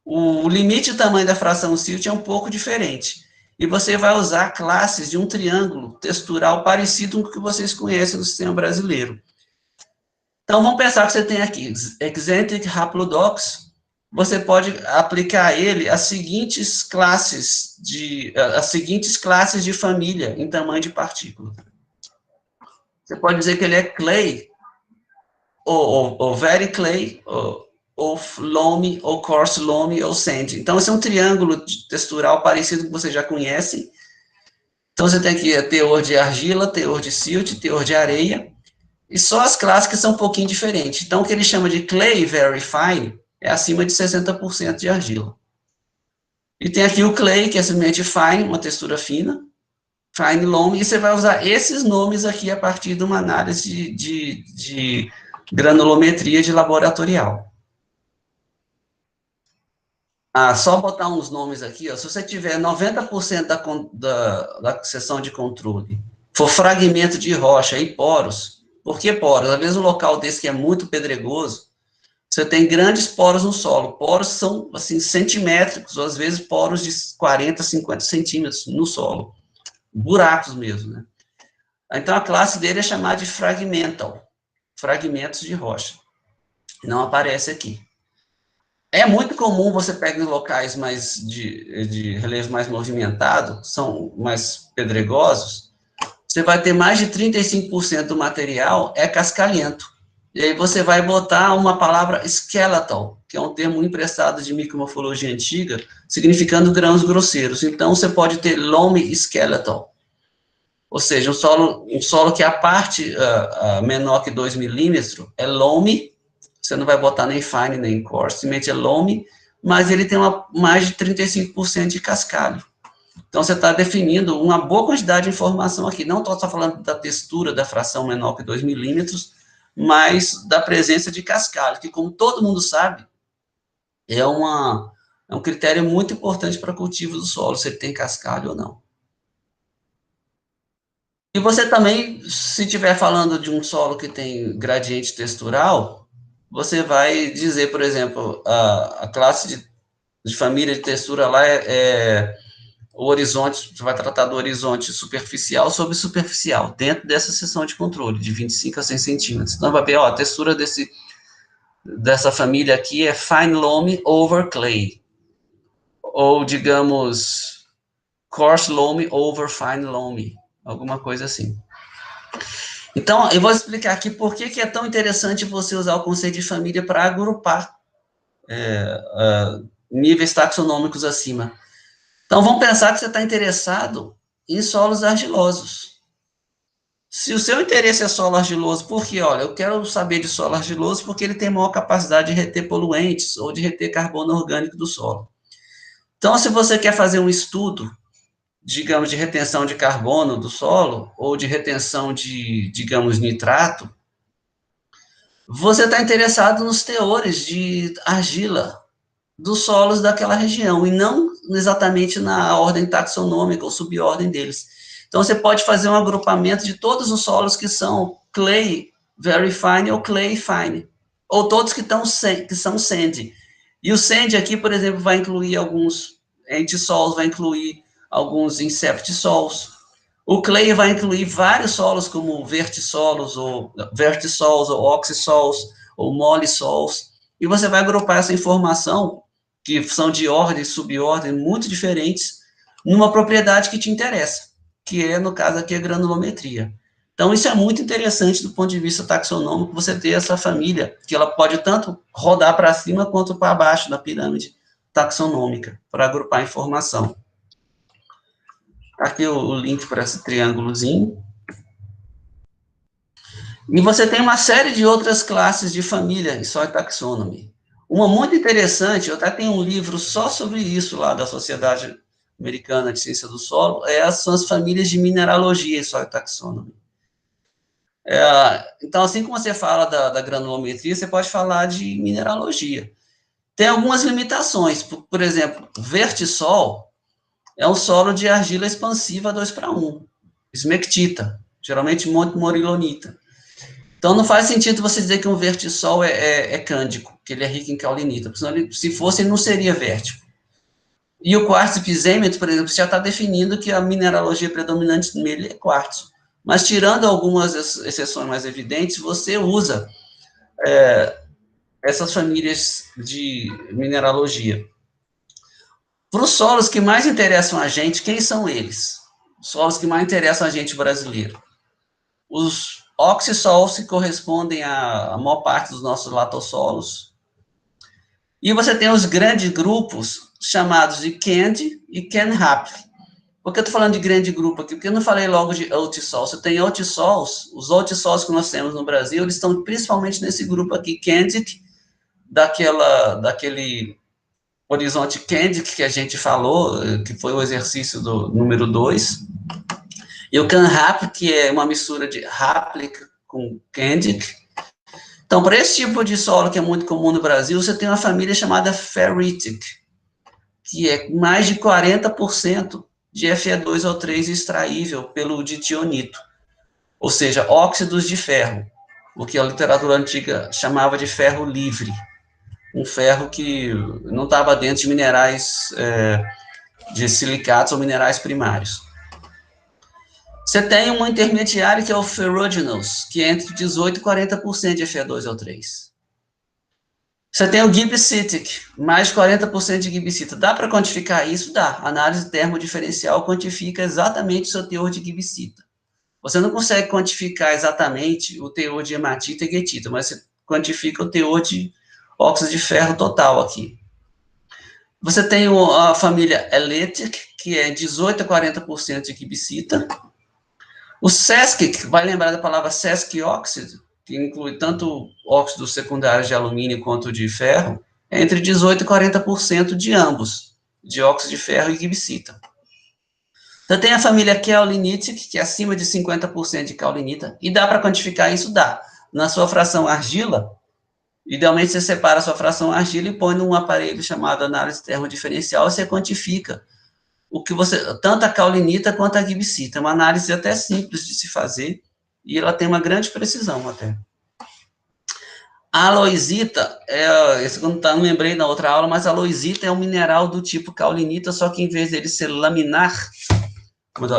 O limite de tamanho da fração silt é um pouco diferente. E você vai usar classes de um triângulo textural parecido com o que vocês conhecem no sistema brasileiro. Então, vamos pensar que você tem aqui Xanthic Haplodox, você pode aplicar ele às seguintes classes de família em tamanho de partícula. Você pode dizer que ele é clay, ou very clay, ou loamy, ou coarse loamy, ou sand. Então, esse é um triângulo textural parecido com que você já conhece. Então, você tem aqui teor de argila, teor de silt, teor de areia, e só as classes que são um pouquinho diferentes. Então, o que ele chama de clay very fine é acima de 60% de argila. E tem aqui o clay, que é simplesmente fine, uma textura fina, fine loamy, e você vai usar esses nomes aqui a partir de uma análise de granulometria de laboratorial. Só botar uns nomes aqui, ó, se você tiver 90% da seção de controle, for fragmento de rocha e poros, por que poros? Às vezes um local desse que é muito pedregoso, você tem grandes poros no solo. Poros são, assim, centimétricos, ou às vezes poros de 40, 50 centímetros no solo. Buracos mesmo, né? Então, a classe dele é chamada de fragmental, fragmentos de rocha. Não aparece aqui. É muito comum você pegar em locais mais de relevo mais movimentado, são mais pedregosos, você vai ter mais de 35% do material é cascalhento. E aí você vai botar uma palavra skeletal, que é um termo emprestado de micromorfologia antiga, significando grãos grosseiros. Então, você pode ter loamy skeletal, ou seja, um solo que a parte menor que 2 milímetros é loamy, você não vai botar nem fine, nem coarse, simplesmente é loamy, mas ele tem mais de 35% de cascalho. Então, você está definindo uma boa quantidade de informação aqui. Não estou só falando da textura da fração menor que 2 milímetros, mas da presença de cascalho, que, como todo mundo sabe, é um critério muito importante para cultivo do solo, se ele tem cascalho ou não. E você também, se estiver falando de um solo que tem gradiente textural, você vai dizer, por exemplo, a classe de família de textura lá o horizonte, você vai tratar do horizonte superficial sobre superficial, dentro dessa seção de controle, de 25 a 100 centímetros. Então, vai ver, ó, a textura dessa família aqui é fine loamy over clay, ou, digamos, coarse loamy over fine loamy, alguma coisa assim. Então, eu vou explicar aqui por que é tão interessante você usar o conceito de família para agrupar níveis taxonômicos acima. Então, vamos pensar que você está interessado em solos argilosos. Se o seu interesse é solo argiloso, porque, olha, eu quero saber de solo argiloso porque ele tem maior capacidade de reter poluentes ou de reter carbono orgânico do solo. Então, se você quer fazer um estudo, digamos, de retenção de carbono do solo, ou de retenção de, digamos, nitrato, você está interessado nos teores de argila dos solos daquela região, e não exatamente na ordem taxonômica ou subordem deles. Então, você pode fazer um agrupamento de todos os solos que são clay very fine ou clay fine, ou todos que são sandy. E o sandy aqui, por exemplo, vai incluir alguns entisols, vai incluir alguns inceptisols. O clay vai incluir vários solos, como vertissols, ou oxisols, ou molissols, e você vai agrupar essa informação, que são de ordem e subordem muito diferentes, numa propriedade que te interessa, que é, no caso aqui, a granulometria. Então, isso é muito interessante do ponto de vista taxonômico, você ter essa família, que ela pode tanto rodar para cima quanto para baixo da pirâmide taxonômica, para agrupar informação. Aqui o link para esse triângulozinho. E você tem uma série de outras classes de família em Soil Taxonomy. Uma muito interessante, eu até tenho um livro só sobre isso lá, da Sociedade Americana de Ciência do Solo, são as famílias de mineralogia em Soil Taxonomy. Então, assim como você fala da granulometria, você pode falar de mineralogia. Tem algumas limitações, por exemplo, vertissol é um solo de argila expansiva 2:1, esmectita, geralmente morilonita. Então, não faz sentido você dizer que um vertissol é cândico, que ele é rico em caulinita, porque senão se fosse, ele não seria vértico. E o quartzo epizêmetro, por exemplo, já está definindo que a mineralogia predominante nele é quartzo. Mas, tirando algumas exceções mais evidentes, você usa essas famílias de mineralogia. Para os solos que mais interessam a gente, quem são eles? Os solos que mais interessam a gente brasileiro. Os oxissols, que correspondem à maior parte dos nossos latossolos. E você tem os grandes grupos, chamados de Kend e Ken-Hap. Por que eu estou falando de grande grupo aqui? Porque eu não falei logo de outisol. Você tem outissols, os outissols que nós temos no Brasil, eles estão principalmente nesse grupo aqui, Kendic, daquele horizonte Kendic que a gente falou, que foi o exercício do número 2, e o Can-Hap, que é uma mistura de Haplic com Kendic. Então, para esse tipo de solo que é muito comum no Brasil, você tem uma família chamada Ferritic, que é mais de 40% de Fe2O3 extraível pelo ditionito, ou seja, óxidos de ferro, o que a literatura antiga chamava de ferro livre, um ferro que não estava dentro de minerais, de silicatos ou minerais primários. Você tem um intermediário que é o ferruginous, que é entre 18% e 40% de Fe2O3. Você tem o gibbsitic, mais 40% de gibbsita. Dá para quantificar isso? Dá. A análise termodiferencial quantifica exatamente o seu teor de gibbsita. Você não consegue quantificar exatamente o teor de hematita e goethita, mas você quantifica o teor de óxido de ferro total aqui. Você tem a família Aletic, que é 18% a 40% de gibbsita. O sesquic, vai lembrar da palavra sesquióxido, que inclui tanto óxidos secundários de alumínio quanto de ferro, é entre 18% e 40% de ambos, de óxido de ferro e gibbsita. Então, tem a família Kaolinitic, que é acima de 50% de kaulinita, e dá para quantificar isso? Dá. Na sua fração argila, idealmente você separa a sua fração argila e põe num aparelho chamado análise termodiferencial, e você quantifica o que tanto a kaulinita quanto a gibbsita. É uma análise até simples de se fazer, e ela tem uma grande precisão até. A aloisita, não lembrei na outra aula, mas a aloisita é um mineral do tipo kaulinita, só que em vez dele ser laminar,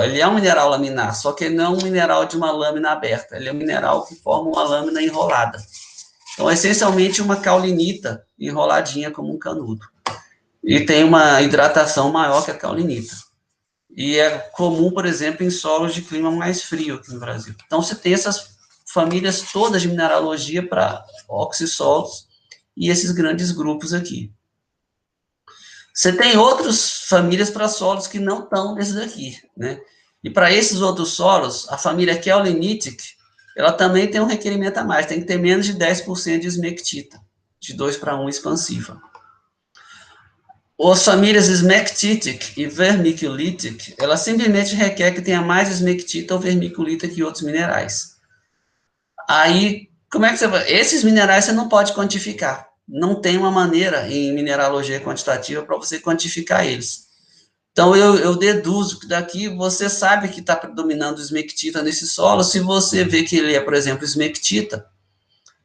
ele é um mineral laminar, só que ele não é um mineral de uma lâmina aberta, ele é um mineral que forma uma lâmina enrolada. Então, é essencialmente uma kaulinita enroladinha como um canudo. E tem uma hidratação maior que a kaulinita. E é comum, por exemplo, em solos de clima mais frio aqui no Brasil. Então, você tem essas famílias todas de mineralogia para oxissolos e esses grandes grupos aqui. Você tem outras famílias para solos que não estão nesses aqui, né? E para esses outros solos, a família Kaolinitic, ela também tem um requerimento a mais, tem que ter menos de 10% de esmectita, de 2:1 expansiva. As famílias Smectitic e Vermiculitic, ela simplesmente requer que tenha mais esmectita ou vermiculita que outros minerais. Aí, como é que você vai? Esses minerais você não pode quantificar. Não tem uma maneira em mineralogia quantitativa para você quantificar eles. Então, eu deduzo que daqui você sabe que está predominando esmectita nesse solo, se você vê que ele é, por exemplo, esmectita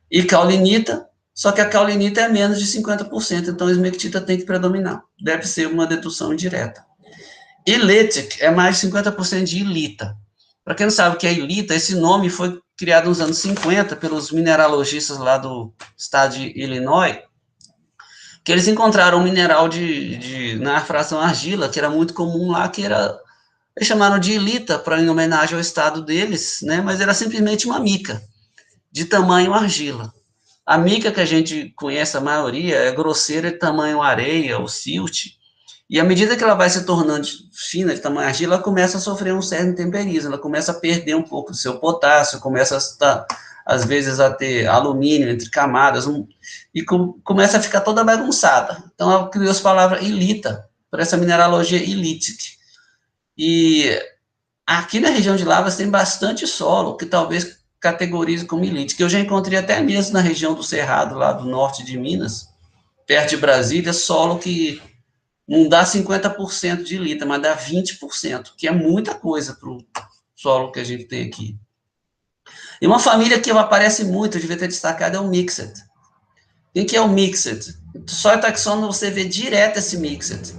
e caulinita, só que a caulinita é menos de 50%, então a esmectita tem que predominar. Deve ser uma dedução indireta. Ilitic é mais de 50% de ilita. Para quem não sabe o que é ilita, esse nome foi criado nos anos 50 pelos mineralogistas lá do estado de Illinois, que eles encontraram um mineral na fração argila, que era muito comum lá, que era, eles chamaram de ilita, em homenagem ao estado deles, né, mas era simplesmente uma mica, de tamanho argila. A mica que a gente conhece, a maioria, é grosseira de tamanho areia ou silt, e à medida que ela vai se tornando fina, de tamanho argila, ela começa a sofrer um certo intemperismo, ela começa a perder um pouco do seu potássio, começa a estar, às vezes, a ter alumínio entre camadas, e começa a ficar toda bagunçada. Então, ela criou essa palavra ilita, para essa mineralogia ilític. E aqui na região de Lavras tem bastante solo, que talvez categorize como ilític, que eu já encontrei até mesmo na região do Cerrado, lá do norte de Minas, perto de Brasília, solo que não dá 50% de ilita, mas dá 20%, que é muita coisa para o solo que a gente tem aqui. E uma família que aparece muito, eu devia ter destacado, é o Mixed. O que é o Mixed? Só em taxônomo você vê direto esse Mixed.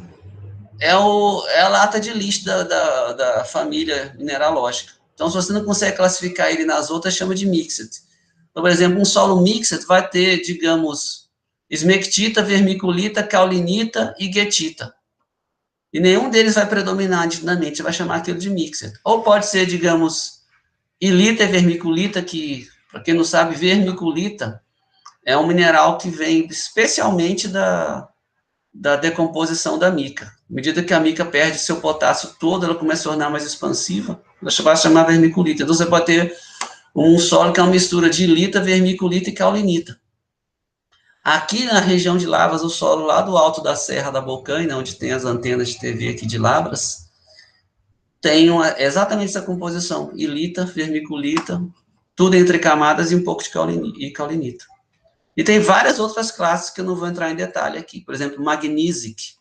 É a lata de lixo da família mineralógica. Então, se você não consegue classificar ele nas outras, chama de Mixed. Então, por exemplo, um solo Mixed vai ter, digamos, esmectita, vermiculita, caulinita e guetita. E nenhum deles vai predominar nitidamente, você vai chamar aquilo de Mixed. Ou pode ser, digamos, ilita e vermiculita, que, para quem não sabe, vermiculita é um mineral que vem especialmente da decomposição da mica. À medida que a mica perde seu potássio todo, ela começa a se tornar mais expansiva, ela vai se chamar vermiculita. Então, você pode ter um solo que é uma mistura de ilita, vermiculita e caulinita. Aqui na região de Lavras, o solo lá do alto da Serra da Bocaina, onde tem as antenas de TV aqui de Lavras, tem exatamente essa composição, ilita, vermiculita, tudo entre camadas e um pouco de caulinita. E tem várias outras classes que eu não vou entrar em detalhe aqui. Por exemplo, magnesic,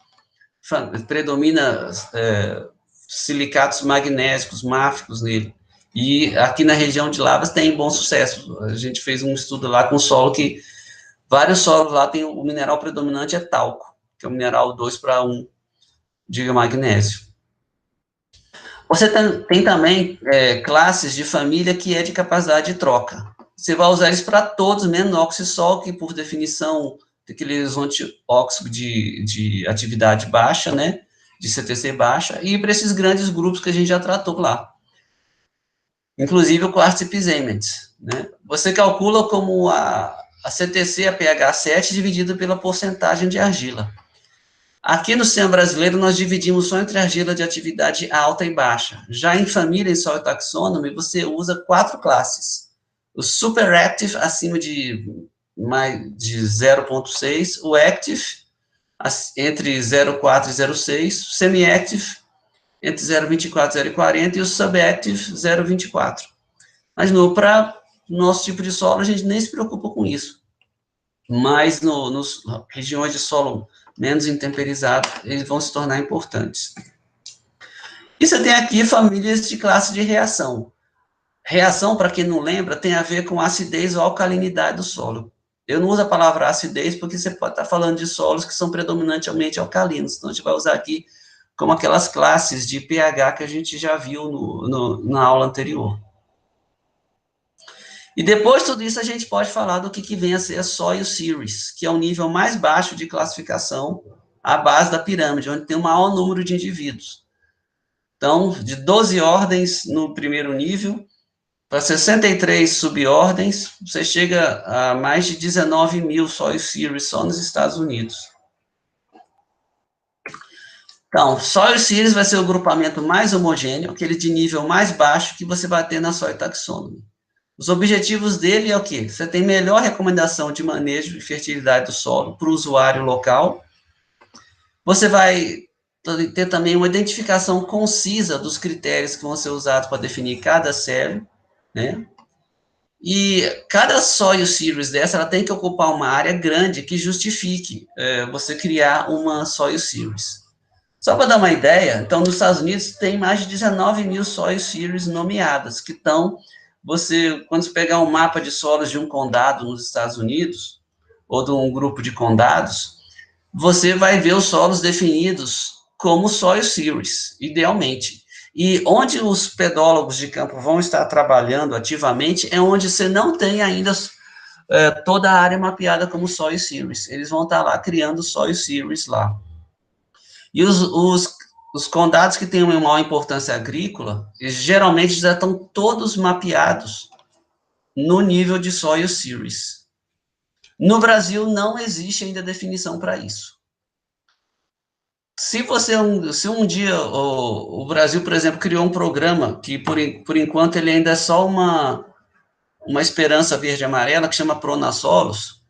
predomina silicatos magnésicos, máficos nele. E aqui na região de Lavras tem bom sucesso. A gente fez um estudo lá com solo que vários solos lá tem o mineral predominante é talco, que é o mineral 2:1 de magnésio. Você tem também classes de família que é de capacidade de troca. Você vai usar isso para todos, menos oxissol, que por definição tem aquele horizonte óxido de atividade baixa, né, de CTC baixa, e para esses grandes grupos que a gente já tratou lá. Inclusive o quartzo epizement, né. Você calcula como a CTC, a pH 7, dividida pela porcentagem de argila. Aqui no sistema brasileiro, nós dividimos só entre argila de atividade alta e baixa. Já em família, em Soil Taxonomy, você usa 4 classes. O Superactive, acima de 0,6, o Active, entre 0,4 e 0,6, o Semi-Active, entre 0,24 e 0,40, e o Subactive, 0,24. Mas para nosso tipo de solo, a gente nem se preocupa com isso. Mas nas regiões de solo menos intemperizado, eles vão se tornar importantes. E você tem aqui famílias de classe de reação. Reação, para quem não lembra, tem a ver com acidez ou alcalinidade do solo. Eu não uso a palavra acidez porque você pode estar falando de solos que são predominantemente alcalinos. Então, a gente vai usar aqui como aquelas classes de pH que a gente já viu na aula anterior. E depois de tudo isso, a gente pode falar do que vem a ser a Soil Series, que é o nível mais baixo de classificação à base da pirâmide, onde tem o maior número de indivíduos. Então, de 12 ordens no primeiro nível, para 63 subordens, você chega a mais de 19 mil Soil Series só nos Estados Unidos. Então, Soil Series vai ser o grupamento mais homogêneo, aquele de nível mais baixo que você vai ter na Soil Taxonomy. Os objetivos dele é o quê? Você tem melhor recomendação de manejo e fertilidade do solo para o usuário local. Você vai ter também uma identificação concisa dos critérios que vão ser usados para definir cada série, né? E cada Soil Series dessa, ela tem que ocupar uma área grande que justifique você criar uma Soil Series. Só para dar uma ideia, então, nos Estados Unidos tem mais de 19 mil Soil Series nomeadas, que estão, quando você pegar um mapa de solos de um condado nos Estados Unidos, ou de um grupo de condados, você vai ver os solos definidos como Soil Series, idealmente. E onde os pedólogos de campo vão estar trabalhando ativamente é onde você não tem ainda toda a área mapeada como Soil Series. Eles vão estar lá criando Soil Series lá. E os condados que têm uma maior importância agrícola, eles geralmente já estão todos mapeados no nível de Soil Series. No Brasil, não existe ainda definição para isso. Se um dia o Brasil, por exemplo, criou um programa que, por enquanto, ele ainda é só uma esperança verde e amarela, que chama Pronasolos.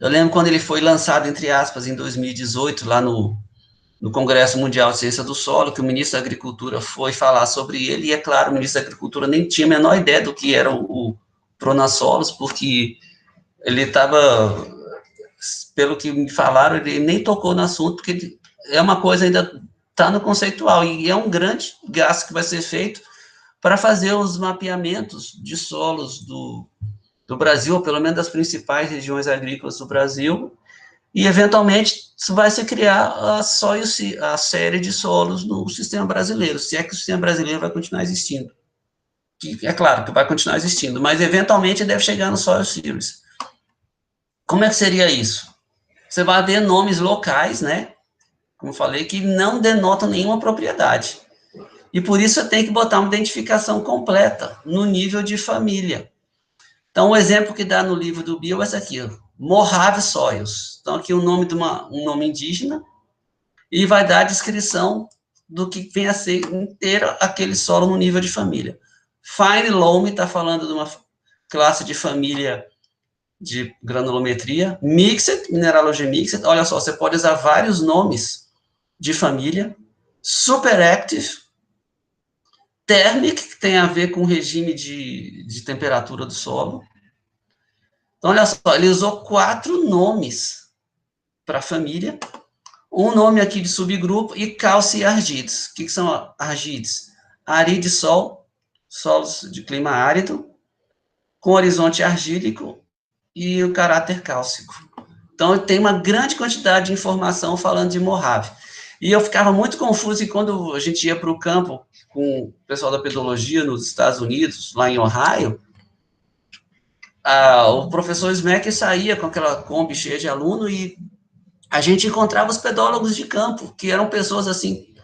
Eu lembro quando ele foi lançado, entre aspas, em 2018, lá no Congresso Mundial de Ciência do Solo, que o ministro da Agricultura foi falar sobre ele, e é claro, o ministro da Agricultura nem tinha a menor ideia do que era o Pronasolos, porque ele estava, pelo que me falaram, ele nem tocou no assunto, porque é uma coisa ainda está no conceitual, e é um grande gasto que vai ser feito para fazer os mapeamentos de solos do Brasil, ou pelo menos das principais regiões agrícolas do Brasil, e, eventualmente, isso vai se criar a série de solos no sistema brasileiro, se é que o sistema brasileiro vai continuar existindo. Que, é claro que vai continuar existindo, mas, eventualmente, deve chegar no Soil Series. Como é que seria isso? Você vai ver nomes locais, né, como eu falei, que não denotam nenhuma propriedade. E, por isso, você tem que botar uma identificação completa no nível de família. Então, o exemplo que dá no livro do Bill é esse aqui, Mojave Soils. Então, aqui um nome indígena, e vai dar a descrição do que vem a ser inteiro aquele solo no nível de família. Fine Loam está falando de uma classe de família de granulometria. Mixed, mineralogia mixed, olha só, você pode usar vários nomes de família. Superactive, Thermic, que tem a ver com o regime de temperatura do solo. Então, olha só, ele usou 4 nomes para a família, um nome aqui de subgrupo, e calci argides. O que são argides? Aridisol, solos de clima árido, com horizonte argílico e o caráter cálcico. Então, tem uma grande quantidade de informação falando de Mojave. E eu ficava muito confuso, e quando a gente ia para o campo com o pessoal da pedologia nos Estados Unidos, lá em Ohio, o professor Smack saía com aquela Kombi cheia de aluno e a gente encontrava os pedólogos de campo, que eram pessoas assim,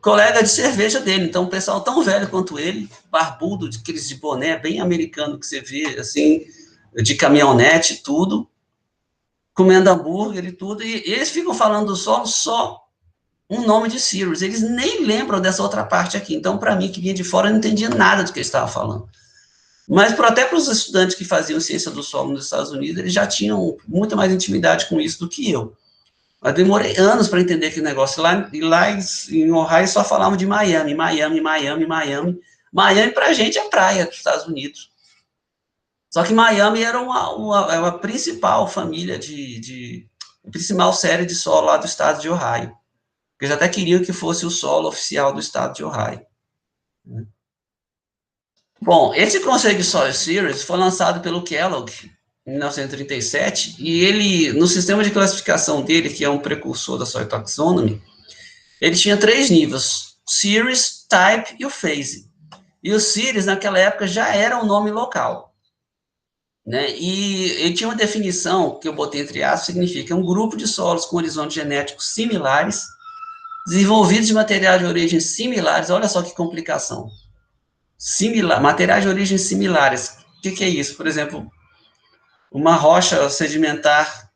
colega de cerveja dele, então um pessoal tão velho quanto ele, barbudo, aqueles de boné, bem americano que você vê, assim, de caminhonete, tudo, comendo hambúrguer e tudo, e eles ficam falando do solo só um nome de Series, eles nem lembram dessa outra parte aqui, então para mim, que vinha de fora, eu não entendia nada do que eles estavam falando. Mas até para os estudantes que faziam ciência do solo nos Estados Unidos, eles já tinham muito mais intimidade com isso do que eu. Mas demorei anos para entender aquele negócio. Lá em Ohio só falavam de Miami. Miami para a gente é praia dos Estados Unidos. Só que Miami era uma principal família a principal série de solo lá do estado de Ohio. Eles até queriam que fosse o solo oficial do estado de Ohio. Bom, esse conceito de Soil Series foi lançado pelo Kellogg em 1937, e ele, no sistema de classificação dele, que é um precursor da Soil Taxonomy, ele tinha 3 níveis, Series, Type e o Phase. E o Series, naquela época, já era um nome local. Né? E ele tinha uma definição, que eu botei entre aspas, significa um grupo de solos com horizontes genéticos similares, desenvolvidos de materiais de origem similares, olha só que complicação. Materiais de origem similares. O que é isso? Por exemplo, uma rocha sedimentar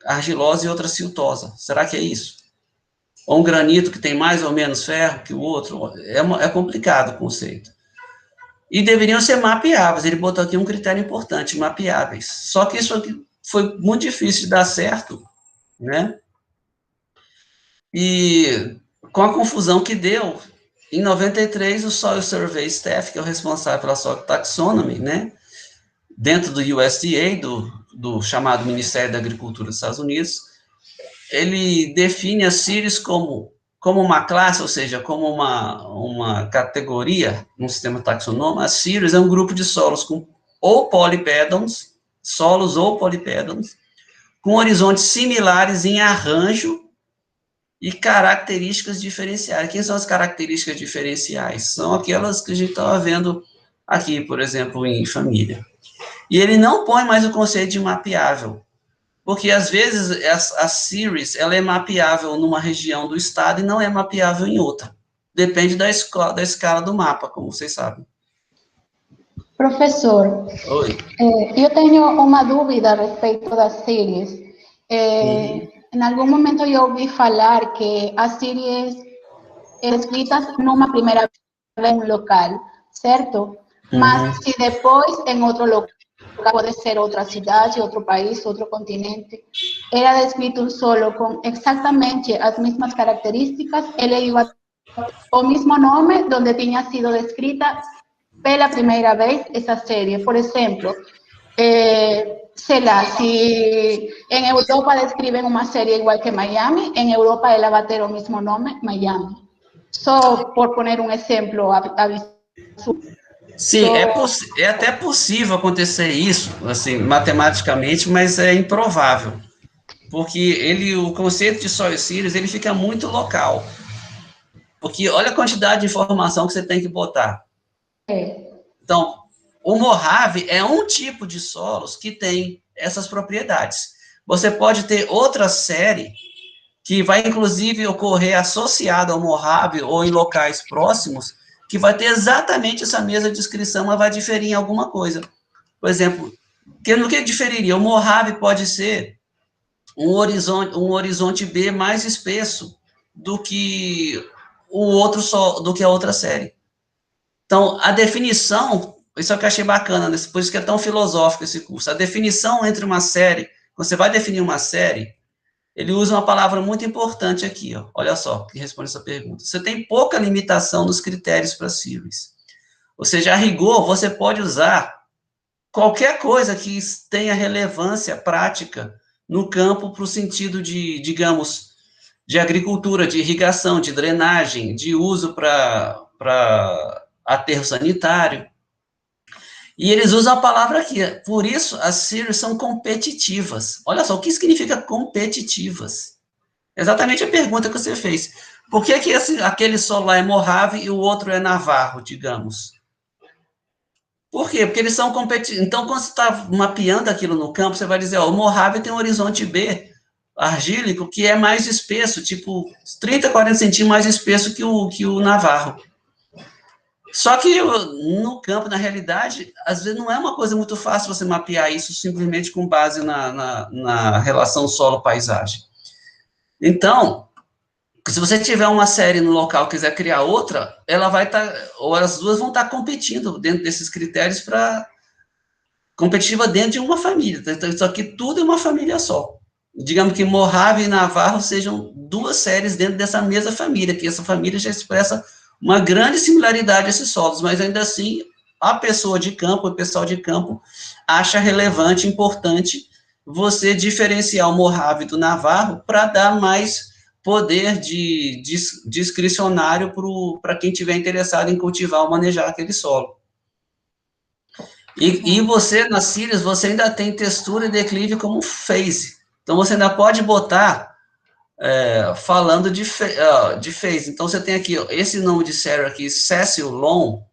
argilosa e outra siltosa. Será que é isso? ou um granito que tem mais ou menos ferro que o outro, é complicado o conceito. E deveriam ser mapeáveis, ele botou aqui um critério importante, mapeáveis. Só que isso aqui foi muito difícil de dar certo, né? E com a confusão que deu, em 93, o Soil Survey Staff, que é o responsável pela Soil Taxonomy, né, dentro do USDA, do chamado Ministério da Agricultura dos Estados Unidos, ele define as CIRES como uma classe, ou seja, como uma categoria no sistema taxonômico. As CIRES é um grupo de solos com ou polipédons, solos ou polipédons, com horizontes similares em arranjo e características diferenciais. Quem são as características diferenciais? São aquelas que a gente estava vendo aqui, por exemplo, em família. E ele não põe mais o conceito de mapeável, porque às vezes a series ela é mapeável numa região do estado e não é mapeável em outra. Depende da escala do mapa, como vocês sabem. Professor, oi. Eu tenho uma dúvida a respeito das series. Em algum momento eu ouvi falar que as series escritas numa primeira vez em um local, certo? Mas se depois em outro local, pode ser outra cidade, outro país, outro continente, era descrito um solo com exatamente as mesmas características, ele iba o mesmo nome onde tinha sido descrita pela primeira vez essa série. Por exemplo, sei lá, se em Europa descrevem uma série igual que Miami, em Europa ela vai ter o mesmo nome, Miami. Só por poner um exemplo absurdo. Sim, é até possível acontecer isso, assim, matematicamente, mas é improvável, porque o conceito de Soil Series, ele fica muito local, porque olha a quantidade de informação que você tem que botar. Então, o Mojave é um tipo de solos que tem essas propriedades. Você pode ter outra série que vai, inclusive, ocorrer associada ao Mojave ou em locais próximos, que vai ter exatamente essa mesma descrição, mas vai diferir em alguma coisa. Por exemplo, no que diferiria? O Mojave pode ser um horizonte B mais espesso do que do que a outra série. Então, a definição, isso é o que eu achei bacana, por isso que é tão filosófico esse curso, a definição entre uma série, quando você vai definir uma série, ele usa uma palavra muito importante aqui, ó. Olha só, que responde essa pergunta. Você tem pouca limitação nos critérios para series. Ou seja, a rigor, você pode usar qualquer coisa que tenha relevância prática no campo para o sentido de, digamos, de agricultura, de irrigação, de drenagem, de uso para aterro sanitário. E eles usam a palavra aqui. Por isso, as series são competitivas. Olha só, o que significa competitivas? Exatamente a pergunta que você fez. Por que aquele solo lá é Mojave e o outro é Navarro, digamos? Por quê? Porque eles são competitivos. Então, quando você está mapeando aquilo no campo, você vai dizer, ó, o Mojave tem um horizonte B argílico que é mais espesso, tipo 30, 40 centímetros mais espesso que o Navarro. Só que no campo, na realidade, às vezes não é uma coisa muito fácil você mapear isso simplesmente com base na relação solo-paisagem. Então, se você tiver uma série no local e quiser criar outra, ela vai estar, ou as duas vão estar competindo dentro desses critérios competitiva dentro de uma família. Então, isso aqui tudo é uma família só. Digamos que Mojave e Navarro sejam duas séries dentro dessa mesma família, que essa família já expressa uma grande similaridade a esses solos, mas ainda assim, a pessoa de campo, o pessoal de campo, acha relevante, importante, você diferenciar o Mojave do Navarro para dar mais poder discricionário para quem estiver interessado em cultivar ou manejar aquele solo. E você, nas series, você ainda tem textura e declive como phase. Então, você ainda pode botar falando de phase. Então, você tem aqui, ó, esse nome de série aqui, Cecil Long,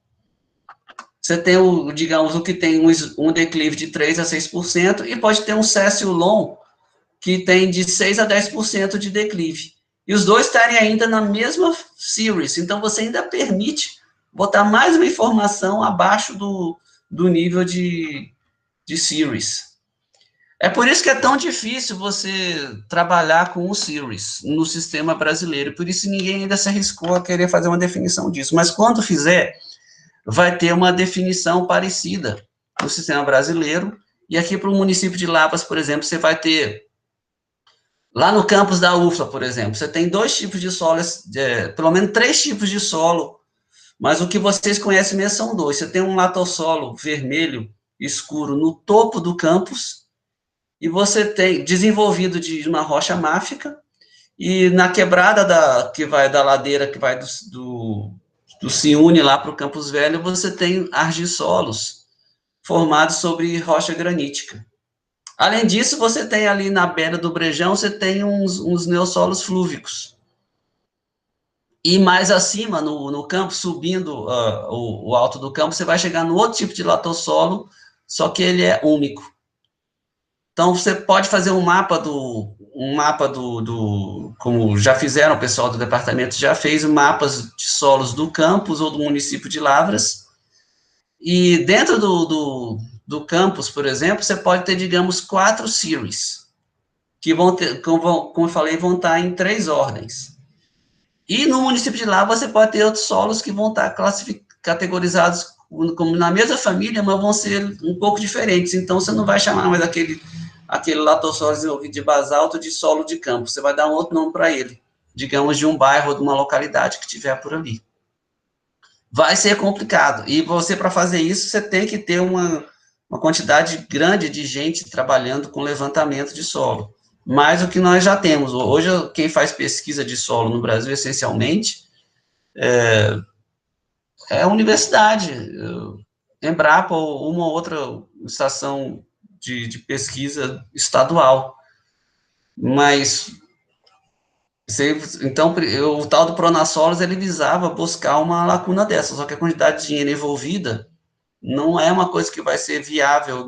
você tem, digamos, o que tem um declive de 3 a 6%, e pode ter um Cecil Long que tem de 6 a 10% de declive. E os dois estarem ainda na mesma series. Então, você ainda permite botar mais uma informação abaixo do nível de series. É por isso que é tão difícil você trabalhar com o series no sistema brasileiro, por isso ninguém ainda se arriscou a querer fazer uma definição disso, mas quando fizer, vai ter uma definição parecida no sistema brasileiro, e aqui para o município de Lavras, por exemplo, você vai ter, lá no campus da UFLA, por exemplo, você tem 2 tipos de solo, pelo menos 3 tipos de solo, mas o que vocês conhecem mesmo são 2, você tem um latossolo vermelho escuro no topo do campus, e você tem desenvolvido de uma rocha máfica, e na quebrada que vai da ladeira, que vai do Ciúne lá para o Campus Velho, você tem argissolos formados sobre rocha granítica. Além disso, você tem ali na beira do Brejão, você tem uns neossolos flúvicos. E mais acima, no campo, subindo o alto do campo, você vai chegar no outro tipo de latossolo, só que ele é úmico. Então, você pode fazer um mapa como já fizeram, o pessoal do departamento já fez mapas de solos do campus ou do município de Lavras, e dentro do campus, por exemplo, você pode ter, digamos, 4 series, que vão ter, como eu falei, vão estar em 3 ordens. E no município de Lavras, você pode ter outros solos que vão estar categorizados como na mesma família, mas vão ser um pouco diferentes, então você não vai chamar mais aquele latossolo desenvolvido de basalto de solo de campo, você vai dar um outro nome para ele, digamos, de um bairro ou de uma localidade que tiver por ali. Vai ser complicado, e você, para fazer isso, você tem que ter uma quantidade grande de gente trabalhando com levantamento de solo, mais o que nós já temos. Hoje, quem faz pesquisa de solo no Brasil, essencialmente, é a universidade, Embrapa ou uma outra estação de pesquisa estadual. Mas, então, o tal do Pronassolos, ele visava buscar uma lacuna dessa, só que a quantidade de dinheiro envolvida não é uma coisa que vai ser viável,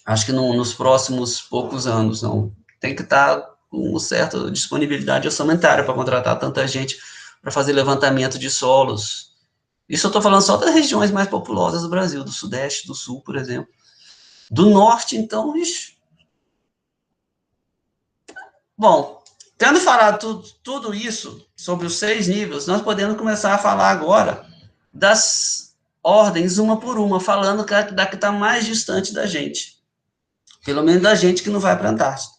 acho que nos próximos poucos anos, não. Tem que estar com uma certa disponibilidade orçamentária para contratar tanta gente para fazer levantamento de solos. Isso eu estou falando só das regiões mais populosas do Brasil, do Sudeste, do Sul, por exemplo. Do Norte, então, Bom, tendo falado tudo isso sobre os 6 níveis, nós podemos começar a falar agora das ordens, uma por uma, falando da que está mais distante da gente. Pelo menos da gente que não vai para a Antártida.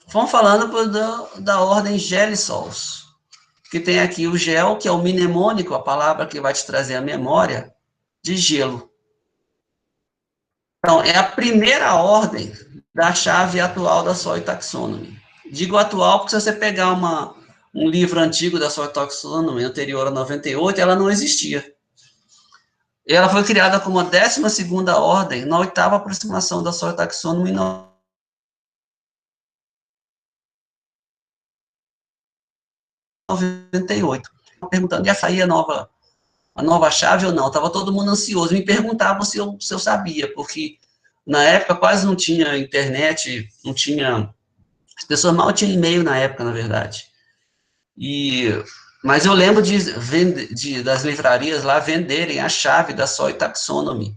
Vamos falando da ordem Gelisols, que tem aqui o gel, que é o mnemônico, a palavra que vai te trazer a memória de gelo. Então, é a primeira ordem da chave atual da Soil Taxonomy. Digo atual porque se você pegar um livro antigo da Soil Taxonomy, anterior a 98, ela não existia. Ela foi criada como a 12ª ordem, na 8ª aproximação da Soil Taxonomy, em 98. Perguntando, ia sair a nova chave ou não? Estava todo mundo ansioso, me perguntavam se eu sabia, porque na época quase não tinha internet, não tinha... As pessoas mal tinham e-mail na época, na verdade. Mas eu lembro das livrarias lá venderem a chave da Soil Taxonomy,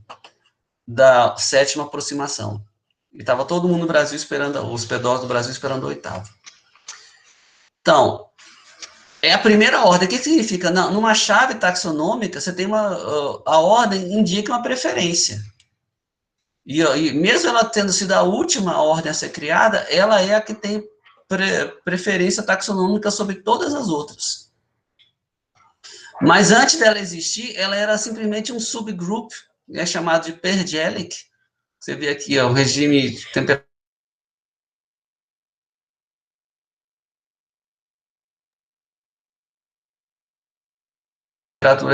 da 7ª aproximação. E estava todo mundo no Brasil esperando, os pedós do Brasil esperando a 8ª. Então, é a primeira ordem. O que significa? Numa chave taxonômica, você tem a ordem indica uma preferência. E mesmo ela tendo sido a última ordem a ser criada, ela é a que tem preferência taxonômica sobre todas as outras. Mas antes dela existir, ela era simplesmente um subgroup, chamado de Pergelic. Você vê aqui, o regime de temperatura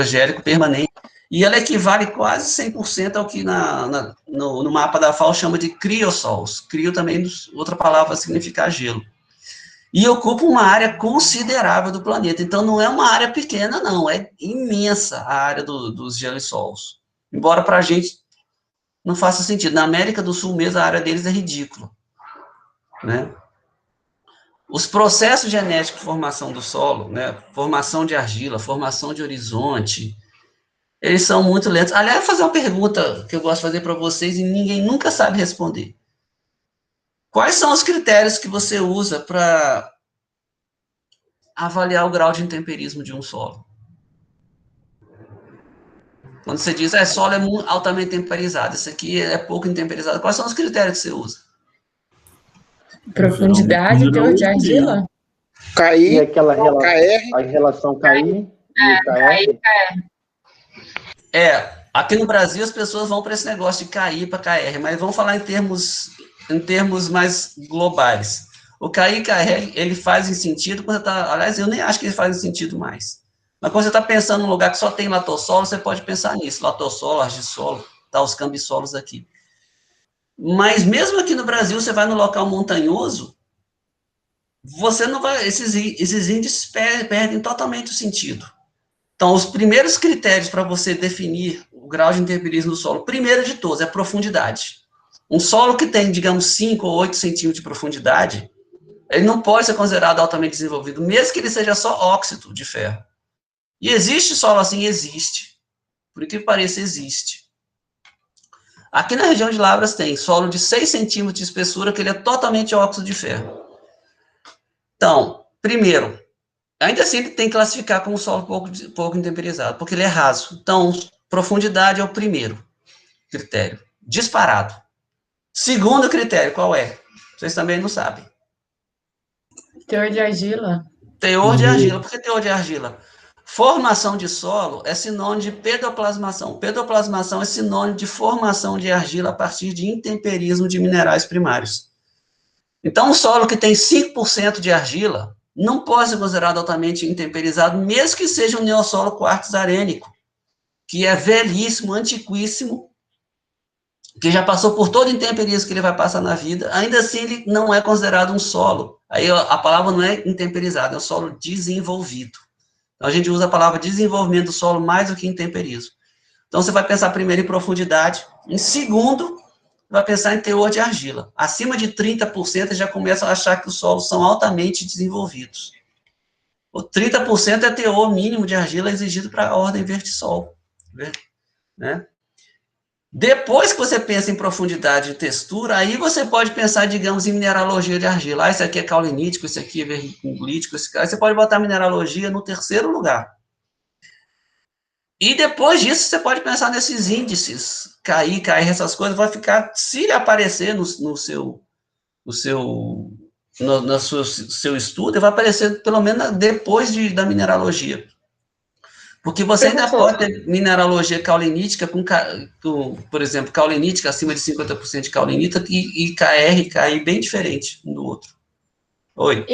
gélico permanente. E ela equivale quase 100% ao que no mapa da FAO chama de criosols. Crio também, outra palavra, significa gelo. E ocupa uma área considerável do planeta. Então, não é uma área pequena, não. É imensa a área dos gelissols. Embora para a gente não faça sentido. Na América do Sul mesmo, a área deles é ridícula. Né? Os processos genéticos de formação do solo, né? Formação de argila, formação de horizonte, Eles são muito lentos. Aliás, vou fazer uma pergunta que eu gosto de fazer para vocês e ninguém nunca sabe responder. Quais são os critérios que você usa para avaliar o grau de intemperismo de um solo? Quando você diz, solo é altamente temperizado, isso aqui é pouco intemperizado, quais são os critérios que você usa? Profundidade, teor de argila? E KI, aquela KR. a relação KI e KR? Aqui no Brasil as pessoas vão para esse negócio de KI para KR, mas vamos falar em termos mais globais. O KI e KR, ele faz sentido quando você está... Aliás, eu nem acho que ele faz sentido mais. Mas quando você está pensando num lugar que só tem latossolo, você pode pensar nisso, latossolo, argissolo, tá, os cambissolos aqui. Mas mesmo aqui no Brasil, você vai no local montanhoso, você não vai... Esses índices perdem totalmente o sentido. Então, os primeiros critérios para você definir o grau de intemperismo do solo, primeiro de todos, é a profundidade. Um solo que tem, digamos, 5 ou 8 centímetros de profundidade, ele não pode ser considerado altamente desenvolvido, mesmo que ele seja só óxido de ferro. E existe solo assim? Existe. Por que pareça, existe. Aqui na região de Lavras tem solo de 6 centímetros de espessura, que ele é totalmente óxido de ferro. Então, primeiro, ainda assim ele tem que classificar como solo pouco intemperizado, porque ele é raso. Então, profundidade é o primeiro critério, disparado. Segundo critério, qual é? Vocês também não sabem. Teor de argila. Teor de argila. Por que teor de argila? Formação de solo é sinônimo de pedoplasmação. Pedoplasmação é sinônimo de formação de argila a partir de intemperismo de minerais primários. Então, um solo que tem 5% de argila não pode ser considerado altamente intemperizado, mesmo que seja um neossolo quartzo arênico, que é velhíssimo, antiquíssimo, que já passou por todo o intemperismo que ele vai passar na vida, ainda assim ele não é considerado um solo. Aí a palavra não é intemperizado, é um solo desenvolvido. Então, a gente usa a palavra desenvolvimento do solo mais do que intemperismo. Então, você vai pensar primeiro em profundidade, em segundo, vai pensar em teor de argila. Acima de 30%, já começam a achar que os solos são altamente desenvolvidos. O 30% é teor mínimo de argila exigido para a ordem vertissol. Né? Depois que você pensa em profundidade e textura, aí você pode pensar, digamos, em mineralogia de argila. Ah, esse aqui é caulinítico, esse aqui é vermiculítico, aí você pode botar mineralogia no terceiro lugar. E depois disso, você pode pensar nesses índices, KI, KR, essas coisas, vai ficar, se aparecer no seu estudo, vai aparecer pelo menos depois da mineralogia. Porque você ainda pode ter mineralogia caulinítica, por exemplo, caulinítica acima de 50% de caulinita e KR e KI bem diferente um do outro. Oi.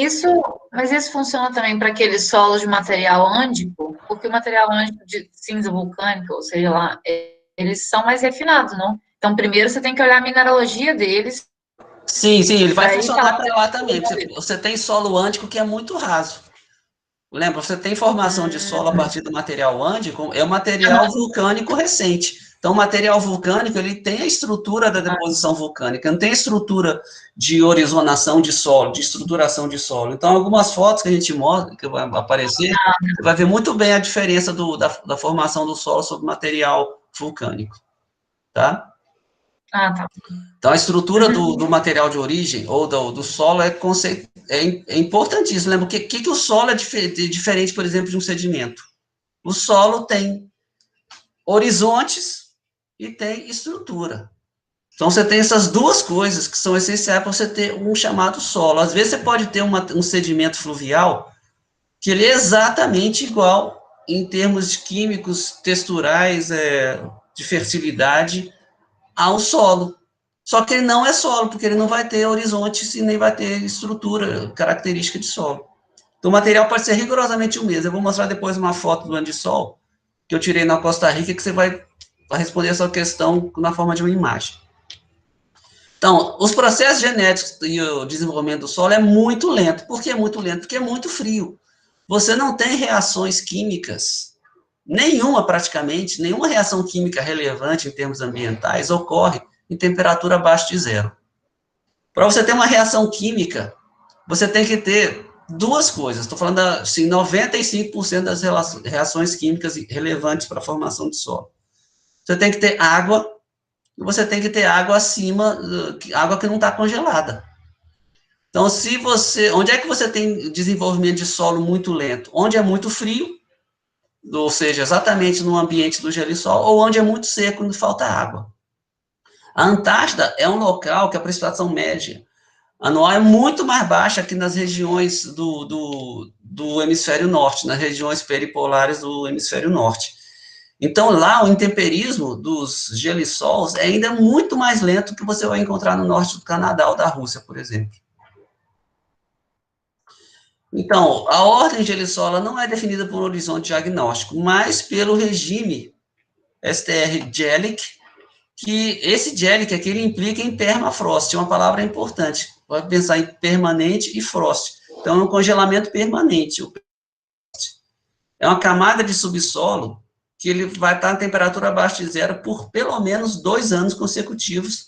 Mas isso funciona também para aqueles solos de material ândico? Porque o material ândico de cinza vulcânica, ou seja lá, eles são mais refinados, não? Então, primeiro você tem que olhar a mineralogia deles. Sim, ele vai funcionar para lá também. Você tem solo ândico que é muito raso. Lembra, você tem formação de solo a partir do material ândico, é um material vulcânico recente. Então, o material vulcânico, ele tem a estrutura da deposição vulcânica, não tem a estrutura de horizonação de solo, de estruturação de solo. Então, algumas fotos que a gente mostra, que vai aparecer, você vai ver muito bem a diferença da formação do solo sobre material vulcânico. Tá? Tá. Então, a estrutura do material de origem, ou do solo, é importantíssimo. Lembra, o que o solo é diferente, por exemplo, de um sedimento? O solo tem horizontes e tem estrutura. Então, você tem essas duas coisas que são essenciais para você ter um chamado solo. Às vezes, você pode ter um sedimento fluvial que ele é exatamente igual em termos de químicos, texturais, de fertilidade, ao solo. Só que ele não é solo, porque ele não vai ter horizontes e nem vai ter estrutura característica de solo. Então, o material pode ser rigorosamente o mesmo. Eu vou mostrar depois uma foto do andissol que eu tirei na Costa Rica, que você vai responder essa questão na forma de uma imagem. Então, os processos genéticos e o desenvolvimento do solo é muito lento. Por que é muito lento? Porque é muito frio. Você não tem reações químicas, nenhuma praticamente, nenhuma reação química relevante em termos ambientais ocorre em temperatura abaixo de zero. Para você ter uma reação química, você tem que ter duas coisas. Estou falando, assim, 95% das reações químicas relevantes para a formação de solo. Você tem que ter água, e você tem que ter água acima, água que não está congelada. Então, onde é que você tem desenvolvimento de solo muito lento? Onde é muito frio, ou seja, exatamente no ambiente do gelisol, ou onde é muito seco, onde falta água. A Antártida é um local que a precipitação média anual é muito mais baixa que nas regiões do hemisfério norte, nas regiões peripolares do hemisfério norte. Então, lá, o intemperismo dos gelissols é ainda muito mais lento que você vai encontrar no norte do Canadá ou da Rússia, por exemplo. Então, a ordem gelissola não é definida por um horizonte diagnóstico, mas pelo regime STR-GELIC, que esse GELIC aqui, ele implica em permafrost, uma palavra importante. Pode pensar em permanente e frost. Então, é um congelamento permanente. É uma camada de subsolo que ele vai estar em temperatura abaixo de zero por pelo menos 2 anos consecutivos,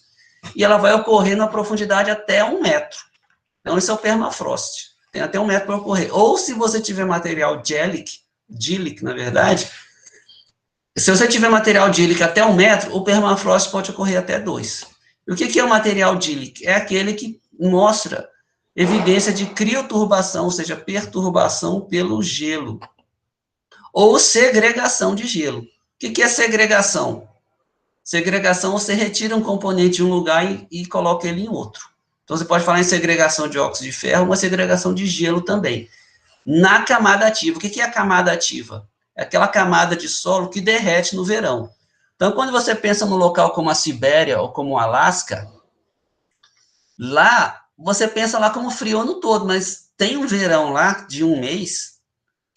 e ela vai ocorrer na profundidade até 1 metro. Então, esse é o permafrost. Tem até 1 metro para ocorrer. Ou, se você tiver material GELIC, na verdade, se você tiver material GELIC até 1 metro, o permafrost pode ocorrer até 2. E o que é o material GELIC? É aquele que mostra evidência de crioturbação, ou seja, perturbação pelo gelo, ou segregação de gelo. O que é segregação? Segregação, você retira um componente de um lugar e coloca ele em outro. Então, você pode falar em segregação de óxido de ferro, uma segregação de gelo também. Na camada ativa, o que é a camada ativa? É aquela camada de solo que derrete no verão. Então, quando você pensa num local como a Sibéria ou como o Alasca, lá, você pensa lá como frio o ano todo, mas tem um verão lá de 1 mês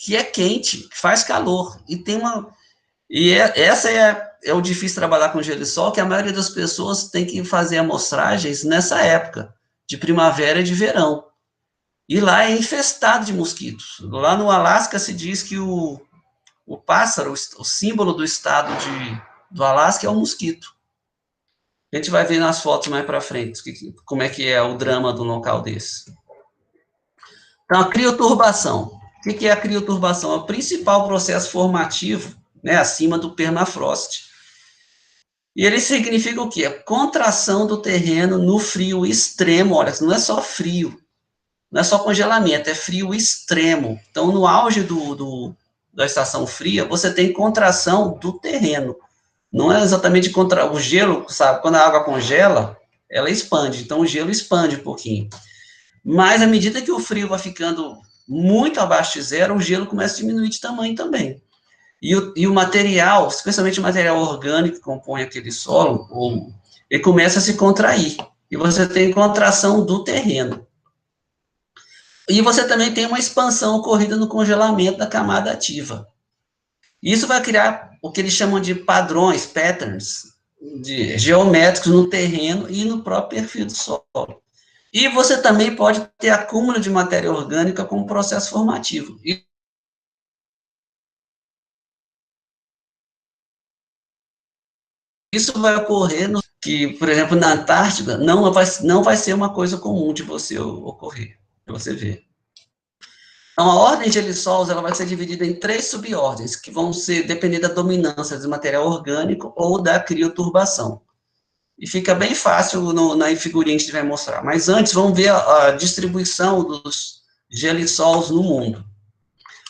que é quente, que faz calor, essa é o difícil trabalhar com gelisol, que a maioria das pessoas tem que fazer amostragens nessa época, de primavera e de verão. E lá é infestado de mosquitos. Lá no Alasca se diz que o pássaro, o símbolo do estado do Alasca é o mosquito. A gente vai ver nas fotos mais para frente como é que é o drama do local desse. Então, a crioturbação. O que é a crioturbação? É o principal processo formativo, né, acima do permafrost. E ele significa o quê? A contração do terreno no frio extremo. Olha, não é só frio, não é só congelamento, é frio extremo. Então, no auge da estação fria, você tem contração do terreno. Não é exatamente o gelo, sabe? Quando a água congela, ela expande. Então, o gelo expande um pouquinho. Mas, à medida que o frio vai ficando muito abaixo de zero, o gelo começa a diminuir de tamanho também. E o material, especialmente o material orgânico que compõe aquele solo, ele começa a se contrair. E você tem contração do terreno. E você também tem uma expansão ocorrida no congelamento da camada ativa. Isso vai criar o que eles chamam de padrões, patterns, geométricos no terreno e no próprio perfil do solo. E você também pode ter acúmulo de matéria orgânica como processo formativo. Isso vai ocorrer por exemplo, na Antártida, não vai ser uma coisa comum de você ocorrer, de você ver. Então, a ordem de gelissols, ela vai ser dividida em 3 subordens, que vão depender da dominância do material orgânico ou da crioturbação. E fica bem fácil na figurinha que a gente vai mostrar. Mas antes, vamos ver a distribuição dos gelissols no mundo.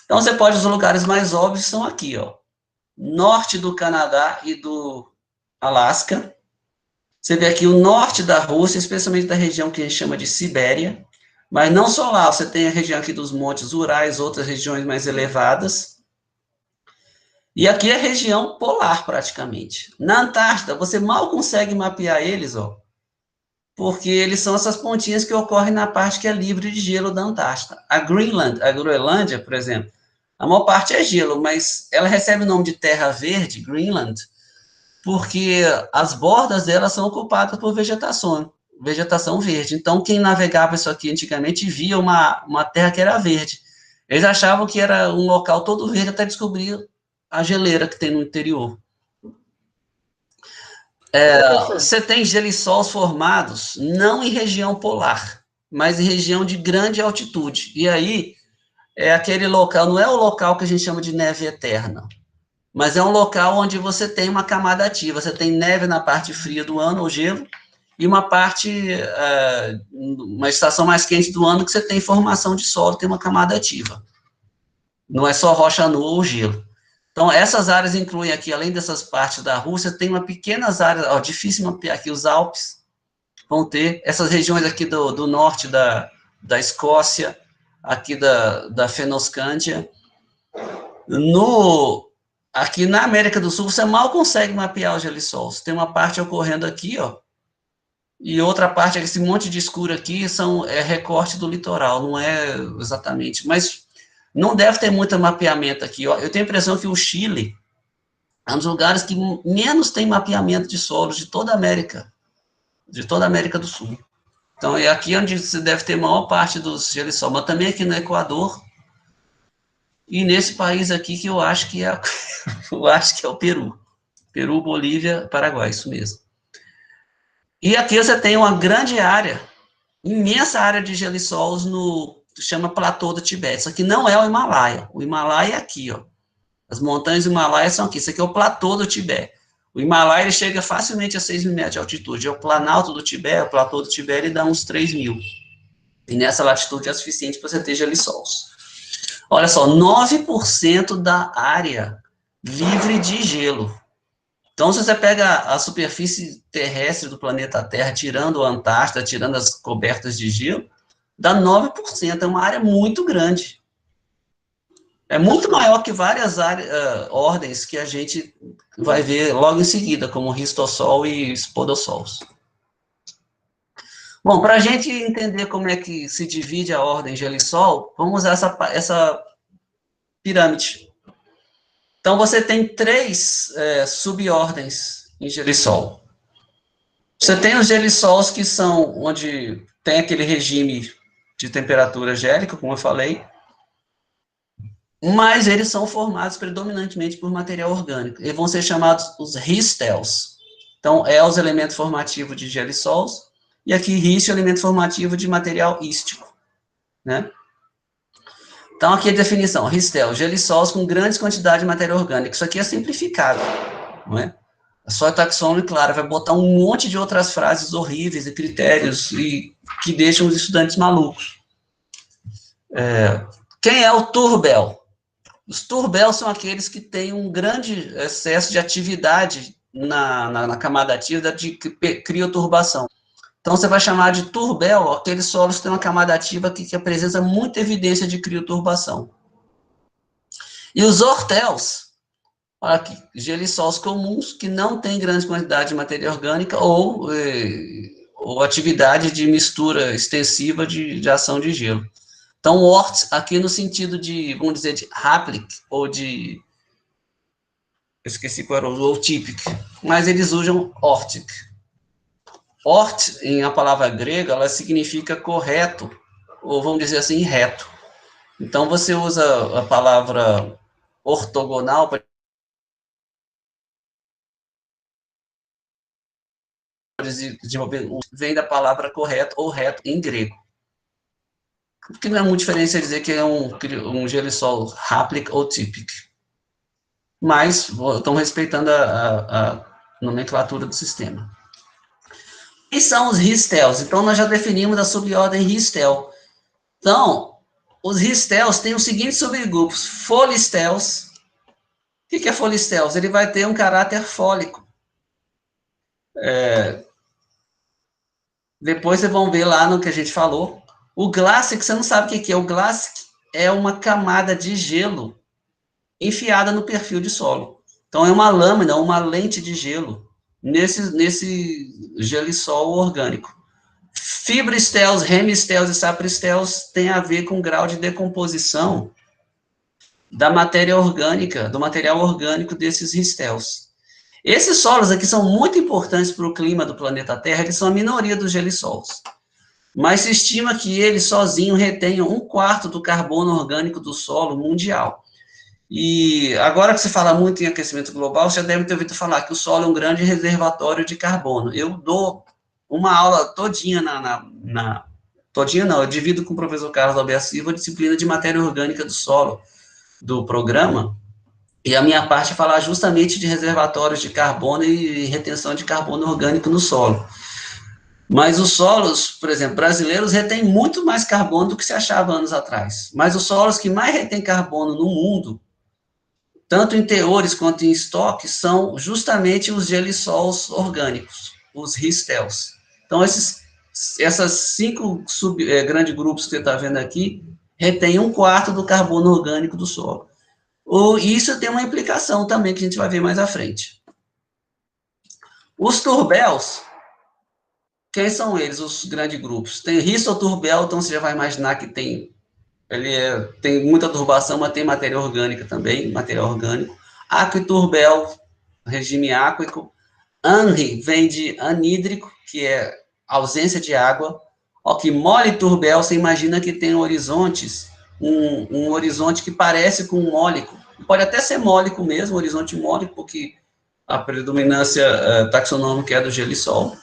Então, os lugares mais óbvios são aqui, ó. Norte do Canadá e do Alasca. Você vê aqui o norte da Rússia, especialmente da região que a gente chama de Sibéria. Mas não só lá, você tem a região aqui dos Montes Urais, outras regiões mais elevadas. E aqui é a região polar, praticamente. Na Antártida, você mal consegue mapear eles, ó, porque eles são essas pontinhas que ocorrem na parte que é livre de gelo da Antártida. A Groenlândia, por exemplo, a maior parte é gelo, mas ela recebe o nome de terra verde, Greenland, porque as bordas dela são ocupadas por vegetação verde. Então, quem navegava isso aqui antigamente via uma terra que era verde. Eles achavam que era um local todo verde até descobrir a geleira que tem no interior. Você tem gelissols formados não em região polar. mas em região de grande altitude. E aí, é aquele local, não é o local que a gente chama de neve eterna, mas é um local onde você tem uma camada ativa, você tem neve na parte fria do ano, ou gelo, e uma parte, uma estação mais quente do ano que você tem formação de solo, tem uma camada ativa. Não é só rocha nua ou gelo. Então, essas áreas incluem aqui, além dessas partes da Rússia, tem uma pequenas áreas, ó, difícil mapear aqui, os Alpes vão ter, essas regiões aqui do norte da Escócia, aqui da Fennoscândia. Aqui na América do Sul, você mal consegue mapear os gelissols. Tem uma parte ocorrendo aqui, ó, e outra parte, esse monte de escuro aqui, é recorte do litoral, não é exatamente, mas não deve ter muito mapeamento aqui, ó. Eu tenho a impressão que o Chile é um dos lugares que menos tem mapeamento de solos de toda a América do Sul. Então, é aqui onde você deve ter a maior parte dos gelissols, mas também aqui no Equador, e nesse país aqui que eu acho que é, eu acho que é o Peru. Peru, Bolívia, Paraguai, isso mesmo. E aqui você tem uma grande área, imensa área de gelissols chama Platô do Tibete. Isso aqui não é o Himalaia. O Himalaia é aqui, ó. As montanhas do Himalaia são aqui. Isso aqui é o Platô do Tibete. O Himalaia, ele chega facilmente a 6 mil metros de altitude. É o Planalto do Tibete, o Platô do Tibete, ele dá uns 3 mil. E nessa latitude é suficiente para você ter gelissols. Olha só, 9% da área livre de gelo. Então, se você pega a superfície terrestre do planeta Terra, tirando a Antártida, tirando as cobertas de gelo, dá 9%, é uma área muito grande. É muito maior que várias ordens que a gente vai ver logo em seguida, como Ristossol e Spodossols. Bom, para a gente entender como é que se divide a ordem Gelissol, vamos usar essa pirâmide. Então, você tem 3 subordens em Gelissol. Você tem os gelissols que são onde tem aquele regime de temperatura gélica, como eu falei, mas eles são formados predominantemente por material orgânico. Eles vão ser chamados os ristels. Então, é os elementos formativos de gelissols, e aqui rist é o elemento formativo de material ístico, né? Então, aqui a definição, ristel, gelissols com grandes quantidades de matéria orgânica. Isso aqui é simplificado, não é? A sua taxônome, claro, vai botar um monte de outras frases horríveis e critérios e que deixam os estudantes malucos. Quem é o turbel? Os turbel são aqueles que têm um grande excesso de atividade na camada ativa de crioturbação. Então, você vai chamar de turbel aqueles solos que têm uma camada ativa que apresenta muita evidência de crioturbação. E os hortels, aqui, gelissols comuns que não têm grande quantidade de matéria orgânica ou atividade de mistura extensiva de ação de gelo. Então, hort, aqui no sentido de, vamos dizer, de haplik, ou de, eu esqueci qual era o típic, mas eles usam hortic. Hort, em a palavra grega, ela significa correto, ou vamos dizer assim, reto. Então, você usa a palavra ortogonal para desenvolver, vem da palavra correto ou reto em grego. Porque não é muito diferente dizer que é um gelissol haplik ou típico. Mas estão respeitando a nomenclatura do sistema. E são os ristels. Então, nós já definimos a subordem ristel. Então, os ristels têm os seguintes subgrupos. Folistels. O que é folistels? Ele vai ter um caráter fólico. Depois vocês vão ver lá no que a gente falou. O glacic, você não sabe o que é. O glacic é uma camada de gelo enfiada no perfil de solo. Então, é uma lâmina, uma lente de gelo nesse gelissol orgânico. Fibristels, remistels e sapristels têm a ver com o grau de decomposição da matéria orgânica, do material orgânico desses ristels. Esses solos aqui são muito importantes para o clima do planeta Terra, eles são a minoria dos gelissols. Mas se estima que eles sozinhos retenham 1/4 do carbono orgânico do solo mundial. E agora que se fala muito em aquecimento global, você já deve ter ouvido falar que o solo é um grande reservatório de carbono. Eu dou uma aula todinha todinha não, eu divido com o professor Carlos Alberto Silva a disciplina de matéria orgânica do solo do programa, e a minha parte é falar justamente de reservatórios de carbono e retenção de carbono orgânico no solo. Mas os solos, por exemplo, brasileiros retêm muito mais carbono do que se achava anos atrás. Mas os solos que mais retêm carbono no mundo, tanto em teores quanto em estoque, são justamente os gelissols orgânicos, os ristels. Então, essas 5 grandes grupos que você está vendo aqui, retêm 1/4 do carbono orgânico do solo. E isso tem uma implicação também, que a gente vai ver mais à frente. Os turbels, quem são eles, os grandes grupos? Tem ristoturbel, então você já vai imaginar que tem muita turbação, mas tem matéria orgânica também, material orgânico. Aquiturbel, regime aquícoco. Anri vem de anídrico, que é ausência de água. Ok, moliturbel, você imagina que tem horizontes, um horizonte que parece com um mólico. Pode até ser mólico mesmo, horizonte mólico, porque a predominância taxonômica é do gelissol.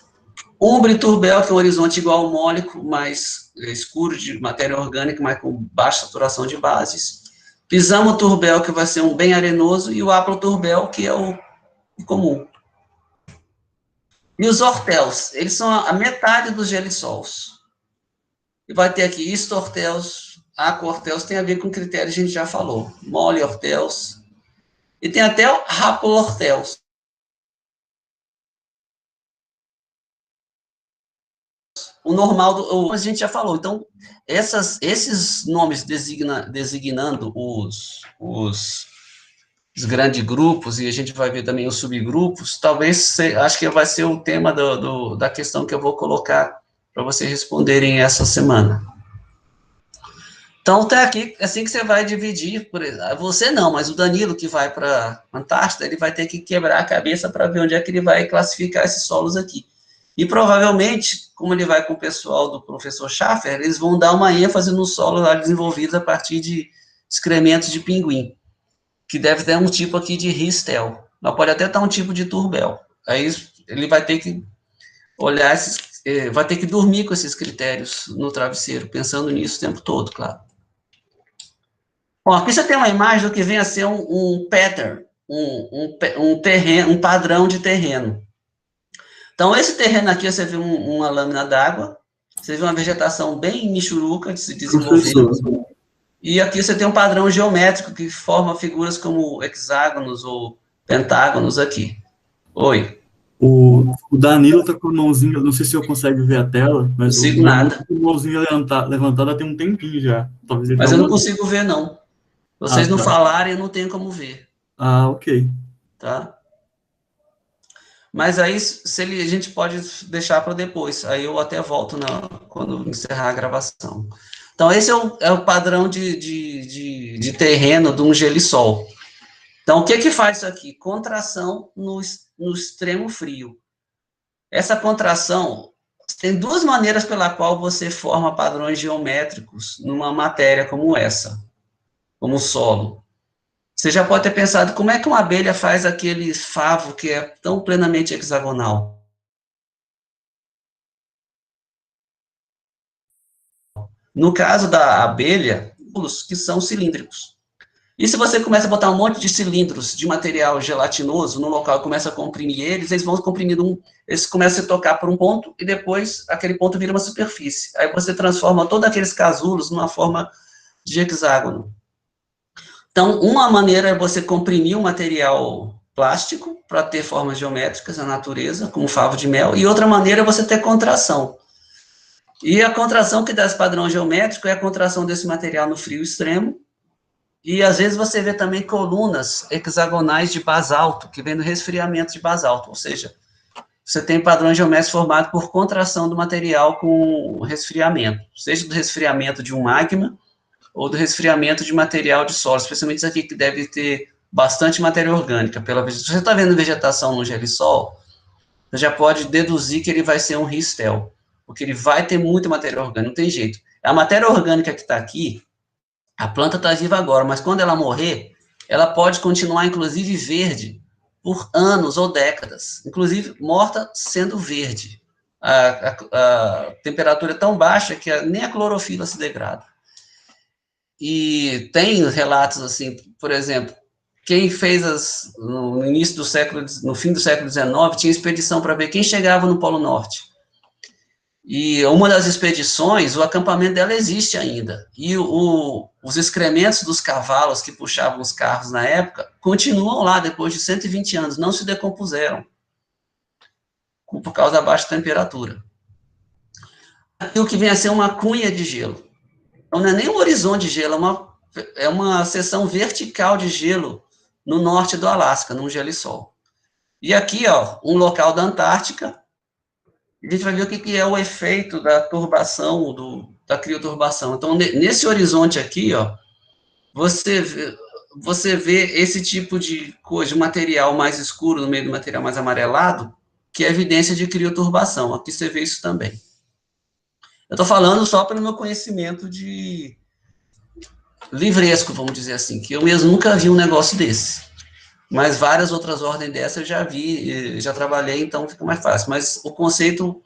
Umbriturbel, que é um horizonte igual ao mólico, mais escuro de matéria orgânica, mas com baixa saturação de bases. Pisamoturbel, que vai ser um bem arenoso, e o haploturbel, que é o comum. E os ortels, eles são a metade dos gelissols. E vai ter aqui istortels, aquortels, tem a ver com critérios que a gente já falou. Moliortels. E tem até o haploortels. O normal, a gente já falou. Então, esses nomes designando os grandes grupos, e a gente vai ver também os subgrupos, talvez, acho que vai ser o tema da questão que eu vou colocar para vocês responderem essa semana. Então, até aqui, assim que você vai dividir, você não, mas o Danilo, que vai para a Antártida, ele vai ter que quebrar a cabeça para ver onde é que ele vai classificar esses solos aqui. E provavelmente, como ele vai com o pessoal do professor Schaffer, eles vão dar uma ênfase nos solos lá desenvolvidos a partir de excrementos de pinguim, que deve ter um tipo aqui de ristel, mas pode até estar um tipo de turbel. Aí ele vai ter que olhar vai ter que dormir com esses critérios no travesseiro, pensando nisso o tempo todo, claro. Bom, aqui você tem uma imagem do que vem a ser um pattern, um padrão de terreno. Então, esse terreno aqui, você vê uma lâmina d'água, você vê uma vegetação bem michuruca de se desenvolver. E aqui você tem um padrão geométrico que forma figuras como hexágonos ou pentágonos aqui. Oi. O Danilo está com a mãozinha, não sei se eu consigo ver a tela, mas não consigo nada. Com a mãozinha levantada tem um tempinho já. Talvez ele mas eu não consigo ver, não. Vocês não falarem, eu não tenho como ver. Ah, ok. Tá? Mas aí, a gente pode deixar para depois. Aí eu até volto quando encerrar a gravação. Então, esse é o padrão de terreno de um gelissol. Então, o que faz isso aqui? Contração no extremo frio. Essa contração, tem 2 maneiras pela qual você forma padrões geométricos numa matéria como essa, como o solo. Você já pode ter pensado como é que uma abelha faz aquele favo que é tão plenamente hexagonal. No caso da abelha, que são cilíndricos. E se você começa a botar um monte de cilindros de material gelatinoso no local e começa a comprimir eles vão comprimindo eles começam a tocar por um ponto e depois aquele ponto vira uma superfície. Aí você transforma todos aqueles casulos numa forma de hexágono. Então, uma maneira é você comprimir um material plástico para ter formas geométricas na natureza, como favo de mel, e outra maneira é você ter contração. E a contração que dá esse padrão geométrico é a contração desse material no frio extremo, e às vezes você vê também colunas hexagonais de basalto, que vem do resfriamento de basalto, ou seja, você tem padrões geométricos formados por contração do material com resfriamento, seja do resfriamento de um magma, ou do resfriamento de material de solo, especialmente isso aqui que deve ter bastante matéria orgânica. Se você está vendo vegetação no gelissol, você já pode deduzir que ele vai ser um ristel, porque ele vai ter muita matéria orgânica, não tem jeito. A matéria orgânica que está aqui, a planta está viva agora, mas quando ela morrer, ela pode continuar, inclusive, verde, por anos ou décadas, inclusive morta sendo verde. a temperatura é tão baixa que nem a clorofila se degrada. E tem relatos, assim, por exemplo, quem fez no início do século, no fim do século XIX, tinha expedição para ver quem chegava no Polo Norte. E uma das expedições, o acampamento dela existe ainda. E os excrementos dos cavalos que puxavam os carros na época continuam lá depois de 120 anos, não se decompuseram por causa da baixa temperatura. Aqui o que vem a ser uma cunha de gelo. Então, não é nem um horizonte de gelo, é uma seção vertical de gelo no norte do Alasca, num gelisol. E aqui, ó, um local da Antártica, a gente vai ver o que é o efeito da turbação, da crioturbação. Então, nesse horizonte aqui, ó, você vê esse tipo de coisa, de material mais escuro no meio do material mais amarelado, que é evidência de crioturbação. Aqui você vê isso também. Eu estou falando só pelo meu conhecimento de livresco, vamos dizer assim, que eu mesmo nunca vi um negócio desse. Mas várias outras ordens dessas eu já vi, já trabalhei, então fica mais fácil. Mas o conceito,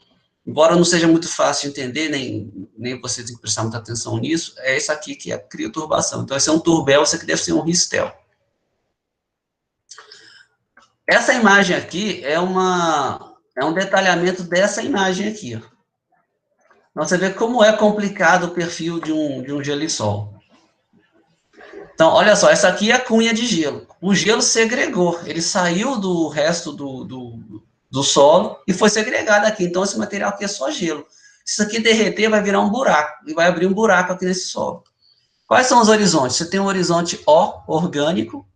embora não seja muito fácil de entender, nem você tem que prestar muita atenção nisso, é isso aqui que é a crioturbação. Então, esse é um turbel, esse aqui deve ser um ristel. Essa imagem aqui é um detalhamento dessa imagem aqui, ó. Então, você vê como é complicado o perfil de um gelisol. Então, olha só, essa aqui é a cunha de gelo. O gelo segregou, ele saiu do resto do solo e foi segregado aqui. Então, esse material aqui é só gelo. Se isso aqui derreter, vai virar um buraco, e vai abrir um buraco aqui nesse solo. Quais são os horizontes? Você tem um horizonte O, orgânico,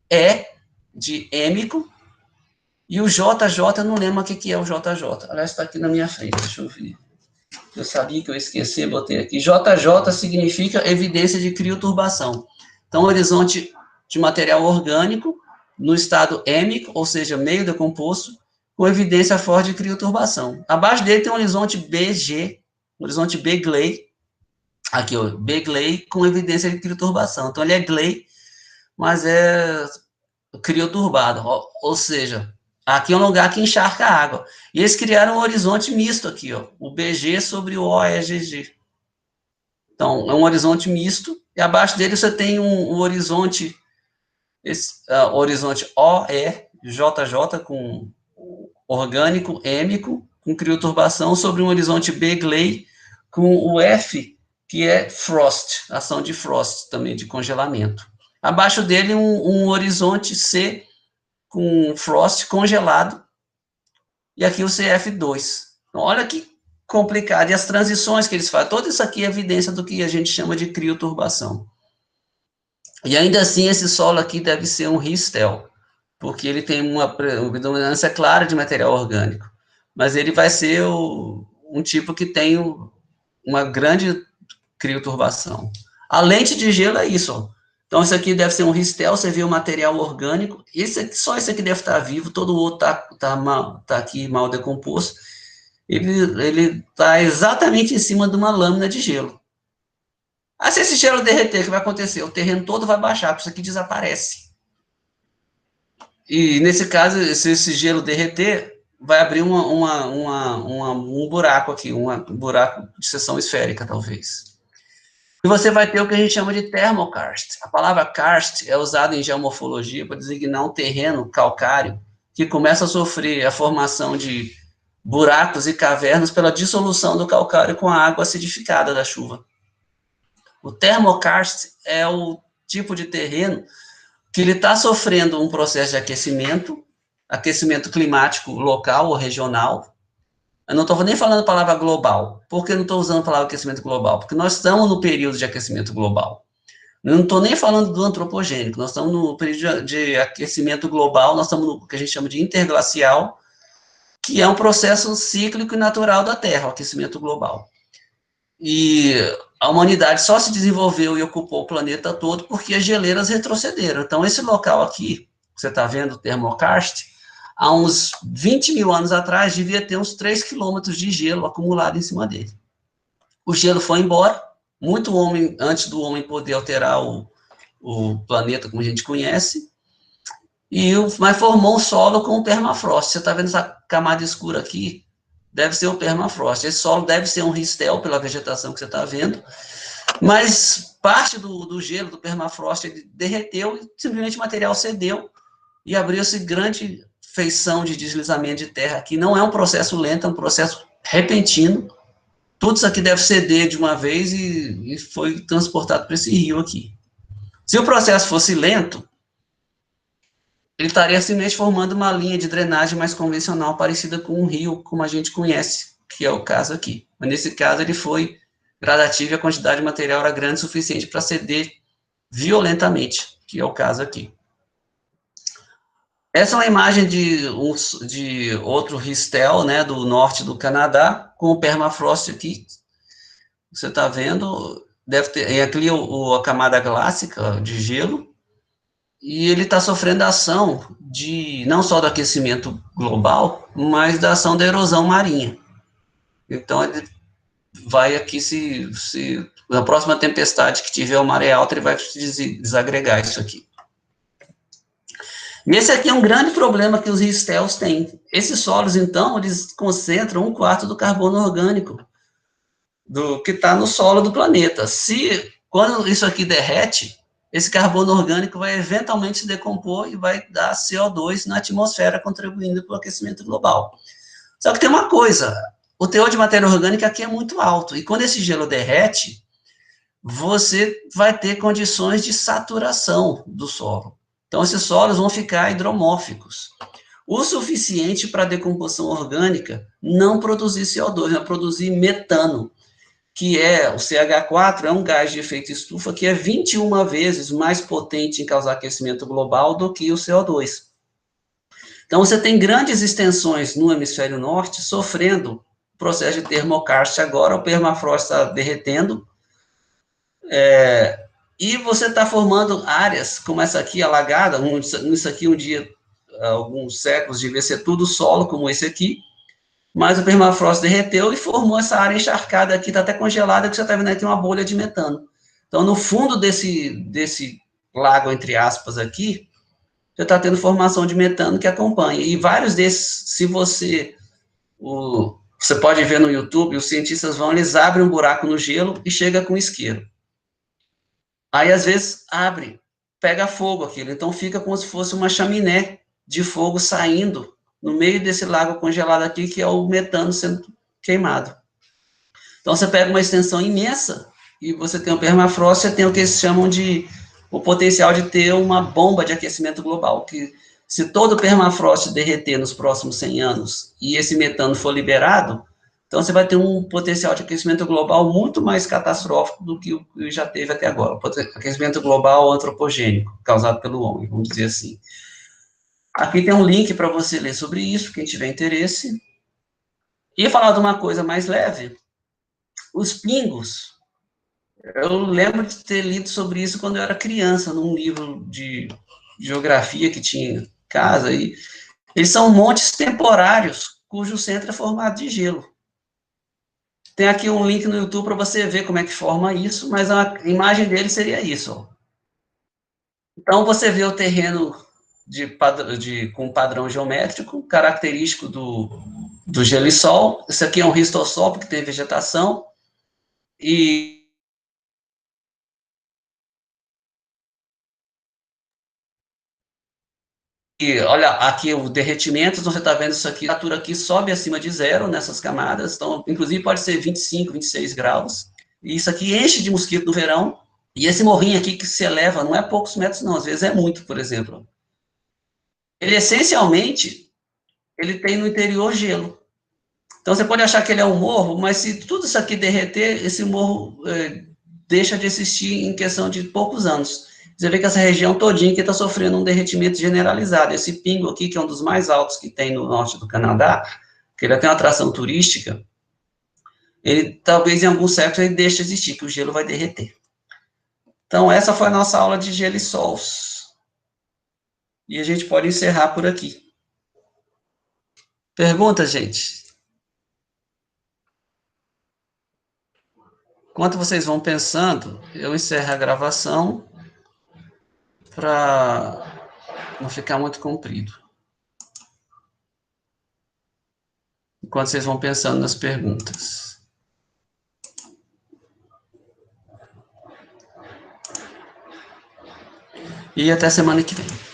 E, de êmico, e o JJ, eu não lembro o que é o JJ. Aliás, está aqui na minha frente, deixa eu ver. Eu sabia que eu esqueci, botei aqui. JJ significa evidência de crioturbação. Então, horizonte de material orgânico no estado êmico, ou seja, meio decomposto, com evidência forte de crioturbação. Abaixo dele tem um horizonte BG, horizonte B-Gley, aqui, ó, B-Gley com evidência de crioturbação. Então, ele é Gley, mas é crioturbado, ou seja, aqui é um lugar que encharca a água. E eles criaram um horizonte misto aqui, ó, o BG sobre o OEGG. Então, é um horizonte misto, e abaixo dele você tem um horizonte, horizonte OE, JJ, com orgânico, êmico, com crioturbação, sobre um horizonte B-Gley, com o F, que é frost, ação de frost, também de congelamento. Abaixo dele, um horizonte C, com frost congelado, e aqui o CF2. Então, olha que complicado, e as transições que eles fazem, tudo isso aqui é evidência do que a gente chama de crioturbação. E ainda assim, esse solo aqui deve ser um ristel, porque ele tem uma predominância clara de material orgânico, mas ele vai ser um tipo que tem uma grande crioturbação. A lente de gelo é isso, ó. Então, isso aqui deve ser um ristel, você vê o material orgânico, só esse aqui deve estar vivo, todo o outro tá aqui mal decomposto. Ele está exatamente em cima de uma lâmina de gelo. Se esse gelo derreter, o que vai acontecer? O terreno todo vai baixar, isso aqui desaparece. E, nesse caso, se esse gelo derreter, vai abrir um buraco aqui, um buraco de seção esférica, talvez. E você vai ter o que a gente chama de termokarst. A palavra karst é usada em geomorfologia para designar um terreno calcário que começa a sofrer a formação de buracos e cavernas pela dissolução do calcário com a água acidificada da chuva. O termokarst é o tipo de terreno que ele está sofrendo um processo de aquecimento climático local ou regional. Eu não estou nem falando a palavra global. Por que eu não estou usando a palavra aquecimento global? Porque nós estamos no período de aquecimento global. Eu não estou nem falando do antropogênico, nós estamos no período de aquecimento global, nós estamos no que a gente chama de interglacial, que é um processo cíclico e natural da Terra, o aquecimento global. E a humanidade só se desenvolveu e ocupou o planeta todo porque as geleiras retrocederam. Então, esse local aqui, você está vendo, o termokarst, há uns 20 mil anos atrás, devia ter uns 3 quilômetros de gelo acumulado em cima dele. O gelo foi embora, muito antes do homem poder alterar o planeta como a gente conhece, mas formou um solo com permafrost. Você está vendo essa camada escura aqui? deve ser o permafrost. Esse solo deve ser um ristel pela vegetação que você está vendo, mas parte do gelo, do permafrost, ele derreteu e simplesmente o material cedeu e abriu-se grande feição de deslizamento de terra aqui. Não é um processo lento, é um processo repentino. Tudo isso aqui deve ceder de uma vez e foi transportado para esse rio aqui. Se o processo fosse lento, ele estaria simplesmente formando uma linha de drenagem mais convencional, parecida com um rio, como a gente conhece, que é o caso aqui. Mas nesse caso ele foi gradativo e a quantidade de material era grande o suficiente para ceder violentamente, que é o caso aqui. Essa é uma imagem de outro ristel, né, do norte do Canadá, com o permafrost aqui. Você está vendo, deve ter aqui a camada glácica de gelo, e ele está sofrendo a ação não só do aquecimento global, mas da ação da erosão marinha. Então, ele vai aqui, na próxima tempestade que tiver o maré alta, ele vai desagregar isso aqui. E esse aqui é um grande problema que os ristels têm. Esses solos, então, eles concentram 1/4 do carbono orgânico do que está no solo do planeta. Quando isso aqui derrete, esse carbono orgânico vai eventualmente se decompor e vai dar CO2 na atmosfera, contribuindo para o aquecimento global. Só que tem uma coisa, o teor de matéria orgânica aqui é muito alto, e quando esse gelo derrete, você vai ter condições de saturação do solo. Então, esses solos vão ficar hidromórficos. O suficiente para a decomposição orgânica não produzir CO2, mas produzir metano, que o CH4 é um gás de efeito estufa que é 21 vezes mais potente em causar aquecimento global do que o CO2. Então, você tem grandes extensões no hemisfério norte sofrendo processo de termokarst agora, o permafrost está derretendo, e você está formando áreas como essa aqui, alagada, isso aqui um dia, alguns séculos, devia ser tudo solo, como esse aqui, mas o permafrost derreteu e formou essa área encharcada aqui, está até congelada, que você está vendo aqui uma bolha de metano. Então, no fundo desse lago, entre aspas, aqui, você está tendo formação de metano que acompanha. E vários desses, você pode ver no YouTube, os cientistas eles abrem um buraco no gelo e chega com isqueiro. Aí, às vezes, pega fogo aquilo, então fica como se fosse uma chaminé de fogo saindo no meio desse lago congelado aqui, que é o metano sendo queimado. Então, você pega uma extensão imensa, e você tem o permafrost, você tem o que eles chamam o potencial de ter uma bomba de aquecimento global, que se todo o permafrost derreter nos próximos 100 anos, e esse metano for liberado, então você vai ter um potencial de aquecimento global muito mais catastrófico do que o que já teve até agora, o aquecimento global antropogênico, causado pelo homem, vamos dizer assim. Aqui tem um link para você ler sobre isso, quem tiver interesse. E falar de uma coisa mais leve, os pingos. Eu lembro de ter lido sobre isso quando eu era criança, num livro de geografia que tinha em casa, e eles são montes temporários, cujo centro é formado de gelo. Tem aqui um link no YouTube para você ver como é que forma isso, mas a imagem dele seria isso. Ó. Então, você vê o terreno com padrão geométrico, característico do gelissol. Isso aqui é um ristossol, porque tem vegetação. E olha, aqui o derretimento, então você está vendo isso aqui, a temperatura aqui sobe acima de zero nessas camadas, então, inclusive pode ser 25, 26 graus. E isso aqui enche de mosquito no verão. E esse morrinho aqui que se eleva, não é poucos metros não, às vezes é muito, por exemplo. Ele, essencialmente, ele tem no interior gelo. Então, você pode achar que ele é um morro, mas se tudo isso aqui derreter, esse morro deixa de existir em questão de poucos anos. Você vê que essa região todinha que está sofrendo um derretimento generalizado. Esse pingo aqui, que é um dos mais altos que tem no norte do Canadá, que ele tem uma atração turística, ele talvez em alguns séculos ele deixe de existir, que o gelo vai derreter. Então, essa foi a nossa aula de gelissols. E a gente pode encerrar por aqui. Pergunta, gente? Enquanto vocês vão pensando, eu encerro a gravação para não ficar muito comprido. enquanto vocês vão pensando nas perguntas. E até semana que vem.